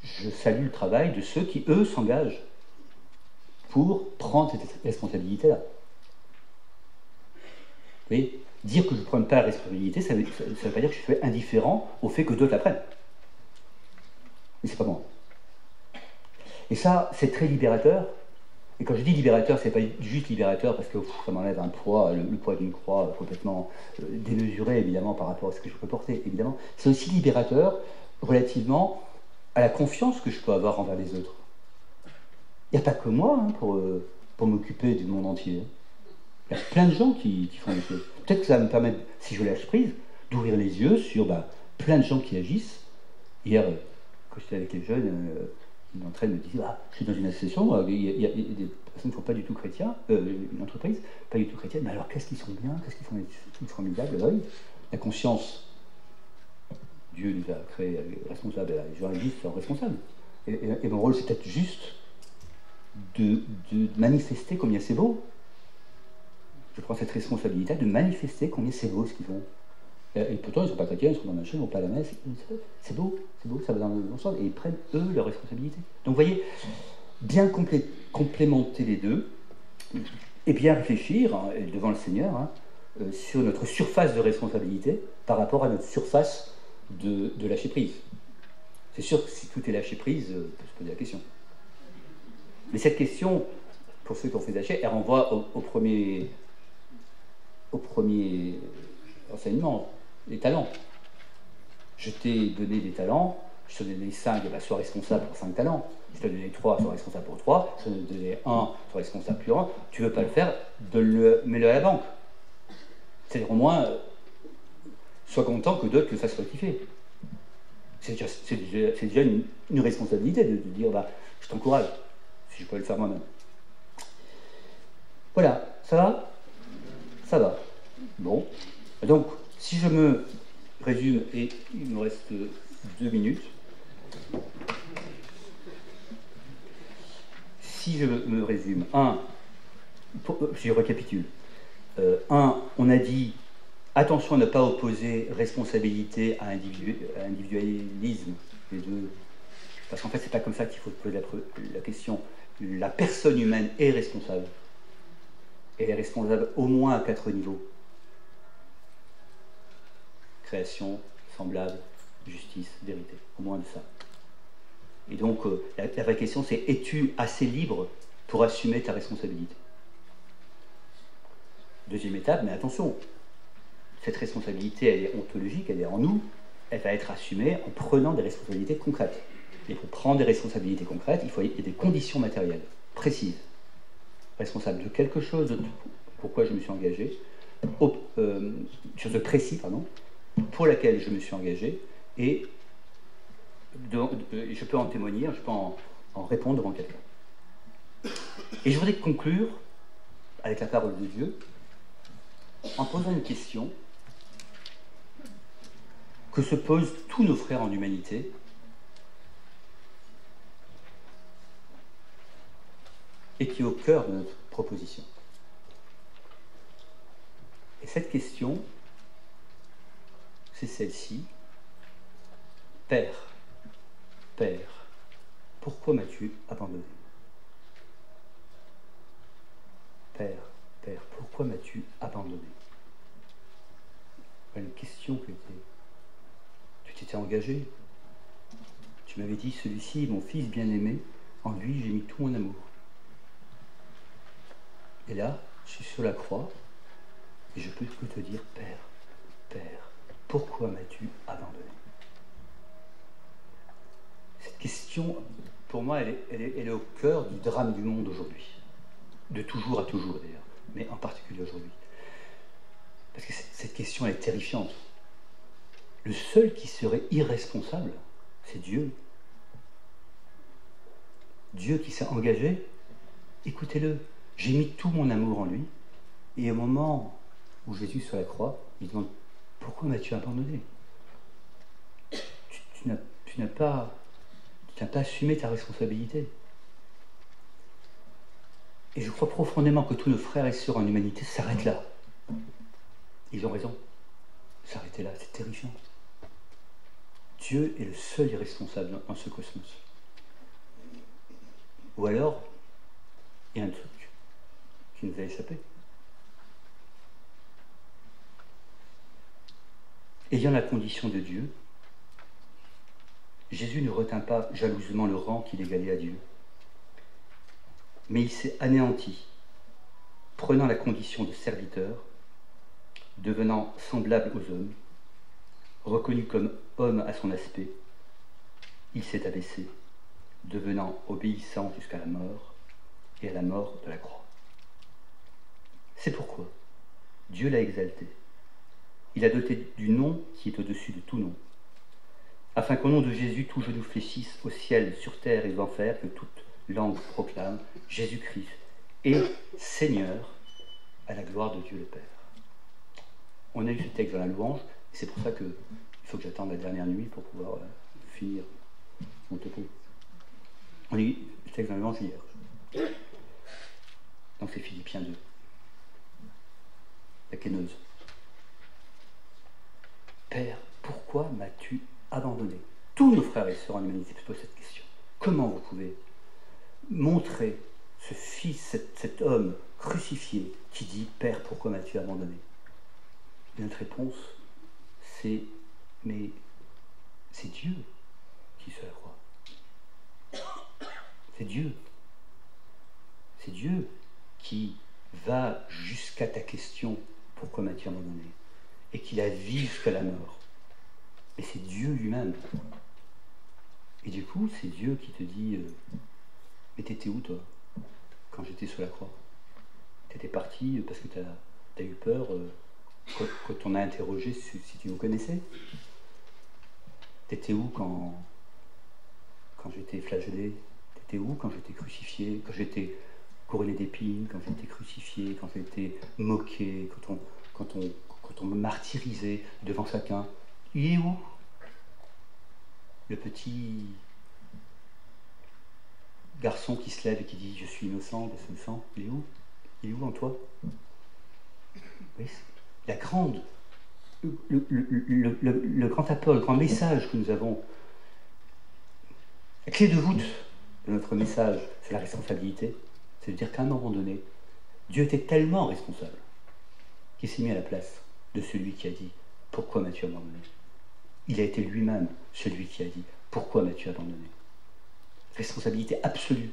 je salue le travail de ceux qui, eux, s'engagent pour prendre cette responsabilité-là. Vous voyez, dire que je ne prends pas la responsabilité, ça ne veut pas dire que je suis indifférent au fait que d'autres la prennent. Mais c'est pas moi. Et ça, c'est très libérateur. Et quand je dis libérateur, c'est pas juste libérateur parce que ça m'enlève un poids, le poids d'une croix complètement démesuré, évidemment, par rapport à ce que je peux porter, évidemment. C'est aussi libérateur relativement à la confiance que je peux avoir envers les autres. Il n'y a pas que moi hein, pour m'occuper du monde entier. Il y a plein de gens qui font des choses. Peut-être que ça va me permettre, si je lâche prise, d'ouvrir les yeux sur plein de gens qui agissent. Hier, quand j'étais avec les jeunes, une d'entre elles me disait je suis dans une association, il y a des personnes qui ne sont pas du tout chrétiens, une entreprise, pas du tout chrétienne, mais alors qu'est-ce qu'ils sont bien, qu'est-ce qu'ils font des trucs formidables. Oui, la conscience, Dieu nous a créés responsables, les journalistes sont responsables. Et mon rôle, c'est peut-être juste de manifester combien c'est beau. Je prends cette responsabilité de manifester combien c'est beau ce qu'ils font. Et pourtant, ils ne sont pas chrétiens, ils sont dans le machin, ils ne vont pas à la messe. C'est beau, ça va dans le bon sens. Et ils prennent, eux, leurs responsabilités. Donc, vous voyez, bien complémenter les deux, et bien réfléchir, hein, devant le Seigneur, sur notre surface de responsabilité par rapport à notre surface de lâcher prise. C'est sûr que si tout est lâché prise, on peut se poser la question. Mais cette question, pour ceux qui ont fait lâcher, elle renvoie au premier enseignement, les talents. Je t'ai donné des talents, je t'ai donné 5, sois responsable pour 5 talents. Je t'ai donné 3, sois responsable pour 3. Je t'ai donné 1, sois responsable pour 1. Tu ne veux pas le faire, mets-le à la banque. C'est-à-dire au moins, sois content que d'autres le fassent rectifier. C'est déjà une responsabilité de dire, je t'encourage, si je peux le faire moi-même. Voilà, ça va? Ça va. Bon. Donc, si je me résume, et il me reste 2 minutes, si je me résume, je récapitule. 1, on a dit, attention à ne pas opposer responsabilité à individualisme, les deux. Parce qu'en fait, c'est pas comme ça qu'il faut se poser la question. La personne humaine est responsable. Elle est responsable au moins à 4 niveaux. Création, semblable, justice, vérité. Au moins de ça. Et donc, la vraie question, c'est, es-tu assez libre pour assumer ta responsabilité? Deuxième étape, mais attention, cette responsabilité, elle est ontologique, elle est en nous, elle va être assumée en prenant des responsabilités concrètes. Et pour prendre des responsabilités concrètes, il y a des conditions matérielles, précises. Responsable de quelque chose, pourquoi je me suis engagé, chose de précis, pour laquelle je me suis engagé, et je peux en témoigner, je peux en répondre devant quelqu'un. Et je voudrais conclure avec la parole de Dieu en posant une question que se posent tous nos frères en humanité, et qui est au cœur de notre proposition. Et cette question, c'est celle-ci. Père, pourquoi m'as-tu abandonné? Père, pourquoi m'as-tu abandonné? Une question qui était... Tu t'étais engagé. Tu m'avais dit, celui-ci est mon fils bien-aimé, en lui j'ai mis tout mon amour. Et là, je suis sur la croix, et je peux que te dire, Père, pourquoi m'as-tu abandonné? Cette question, pour moi, elle est au cœur du drame du monde aujourd'hui. De toujours à toujours, d'ailleurs, mais en particulier aujourd'hui. Parce que cette question, elle est terrifiante. Le seul qui serait irresponsable, c'est Dieu. Dieu qui s'est engagé, écoutez-le, j'ai mis tout mon amour en lui, et au moment où Jésus sur la croix, il demande, pourquoi m'as-tu abandonné? Tu n'as pas assumé ta responsabilité. Et je crois profondément que tous nos frères et sœurs en humanité s'arrêtent là. Ils ont raison. S'arrêter là, c'est terrifiant. Dieu est le seul irresponsable dans ce cosmos. Ou alors, il y a un truc qui nous a échappé. Ayant la condition de Dieu, Jésus ne retint pas jalousement le rang qu'il égalait à Dieu. Mais il s'est anéanti, prenant la condition de serviteur, devenant semblable aux hommes, reconnu comme homme à son aspect, il s'est abaissé, devenant obéissant jusqu'à la mort et à la mort de la croix. C'est pourquoi Dieu l'a exalté. Il a doté du nom qui est au-dessus de tout nom, afin qu'au nom de Jésus, tout genou fléchisse au ciel, sur terre et aux enfers, que toute langue proclame Jésus-Christ est Seigneur à la gloire de Dieu le Père. On a eu ce texte dans la louange, et c'est pour ça qu'il faut que j'attende la dernière nuit pour pouvoir finir mon topo. On a eu le texte dans la louange hier. Donc c'est Philippiens 2. La kénose. Père, pourquoi m'as-tu abandonné? Tous nos frères et sœurs en humanité se posent cette question. Comment vous pouvez montrer ce fils, cet homme crucifié qui dit « Père, pourquoi m'as-tu abandonné ?» Et notre réponse, c'est « Mais c'est Dieu qui se la croit. C'est Dieu. C'est Dieu qui va jusqu'à ta question « Pourquoi m'as-tu abandonné ?» et qui la vit jusqu'à la mort. Mais c'est Dieu lui-même. Et du coup, c'est Dieu qui te dit mais t'étais où, toi, quand j'étais sur la croix? T'étais parti parce que t'as eu peur quand on a interrogé si tu nous connaissais? T'étais où quand j'étais flagellé? T'étais où quand j'étais crucifié? Quand j'étais couronné d'épines? Quand j'étais crucifié? Quand j'étais moqué? Quand on me martyrisait devant chacun? Il est où? Le petit garçon qui se lève et qui dit « Je suis innocent de ce sang », il est où? Il est où en toi? Oui, la grande, le grand appel, le grand message que nous avons, la clé de voûte de notre message, c'est la responsabilité. C'est de dire qu'à un moment donné, Dieu était tellement responsable qu'il s'est mis à la place de celui qui a dit « Pourquoi m'as-tu abandonné ?» Il a été lui-même celui qui a dit « Pourquoi m'as-tu abandonné ?» Responsabilité absolue,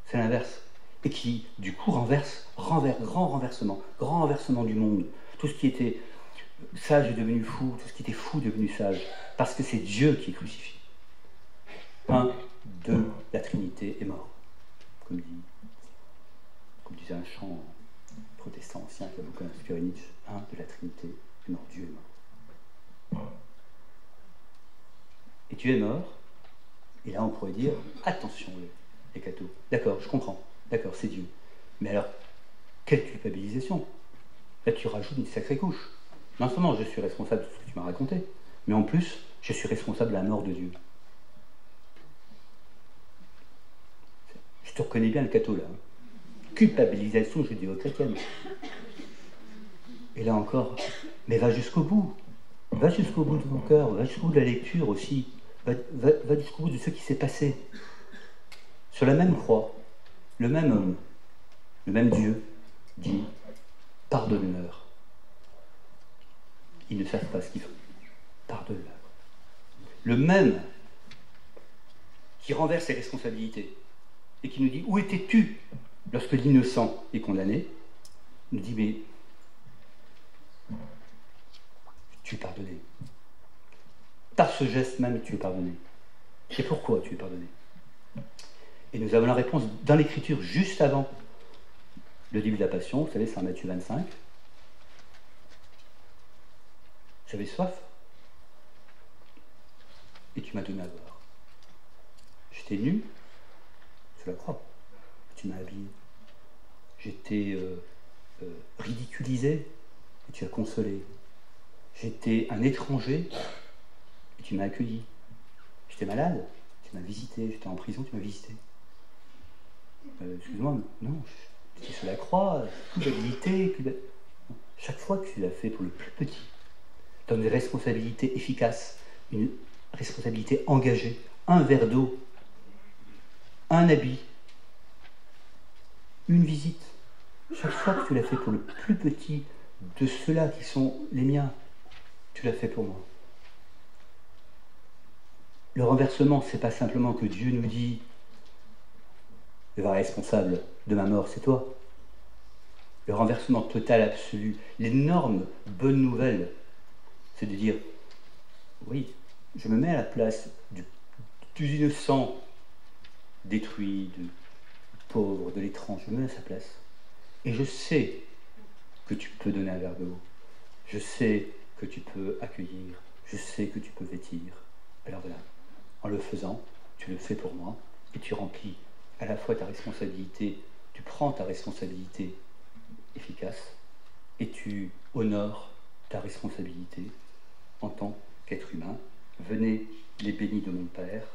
c'est l'inverse, et qui du coup grand renversement du monde. Tout ce qui était sage est devenu fou, tout ce qui était fou est devenu sage, parce que c'est Dieu qui est crucifié. Un, deux, la Trinité est mort, comme disait un chant protestant ancien qui a beaucoup inspiré Nietzsche. Un, de la Trinité est mort, Dieu est mort. Et Dieu est mort. Et là, on pourrait dire, attention, les cathos. D'accord, je comprends. D'accord, c'est Dieu. Mais alors, quelle culpabilisation? Là, tu rajoutes une sacrée couche. Non seulement je suis responsable de ce que tu m'as raconté, mais en plus, je suis responsable de la mort de Dieu. Je te reconnais bien le catho, là. Culpabilisation judéo-chrétienne. Et là encore, mais va jusqu'au bout. Va jusqu'au bout de ton cœur, va jusqu'au bout de la lecture aussi. Va jusqu'au bout de ce qui s'est passé. Sur la même croix, le même homme, le même Dieu dit « Pardonne-leur. Ils ne savent pas ce qu'ils font. Pardonne-leur. » Le même qui renverse ses responsabilités et qui nous dit « Où étais-tu lorsque l'innocent est condamné ?» nous dit « Mais tu es pardonné. Par ce geste même, tu es pardonné. Et pourquoi tu es pardonné? » Et nous avons la réponse dans l'Écriture, juste avant le début de la Passion. Vous savez, c'est en Matthieu 25. J'avais soif. et tu m'as donné à boire. J'étais nu sur la croix, tu m'as habillé. J'étais ridiculisé et tu as consolé. J'étais un étranger et tu m'as accueilli. J'étais malade, tu m'as visité. J'étais en prison, tu m'as visité. Excuse-moi, non, j'étais sur la croix, culpabilité. Chaque fois que tu l'as fait pour le plus petit, dans une responsabilité efficace, une responsabilité engagée, un verre d'eau, un habit, une visite. Chaque fois que tu l'as fait pour le plus petit de ceux-là qui sont les miens, tu l'as fait pour moi. Le renversement, c'est pas simplement que Dieu nous dit le vrai responsable de ma mort, c'est toi. Le renversement total, absolu, l'énorme bonne nouvelle, c'est de dire oui, je me mets à la place du innocent détruit, du pauvre, de l'étrange, je me mets à sa place. Et je sais que tu peux donner un verre d'eau. Je sais que tu peux accueillir. Je sais que tu peux vêtir. Alors voilà, en le faisant, tu le fais pour moi et tu remplis à la fois ta responsabilité, tu prends ta responsabilité efficace et tu honores ta responsabilité en tant qu'être humain. Venez les bénis de mon Père,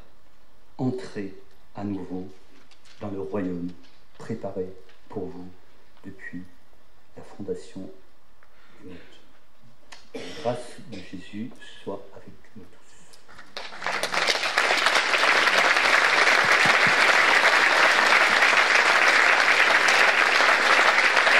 entrez à nouveau dans le royaume préparé pour vous depuis la fondation du monde. La grâce de Jésus soit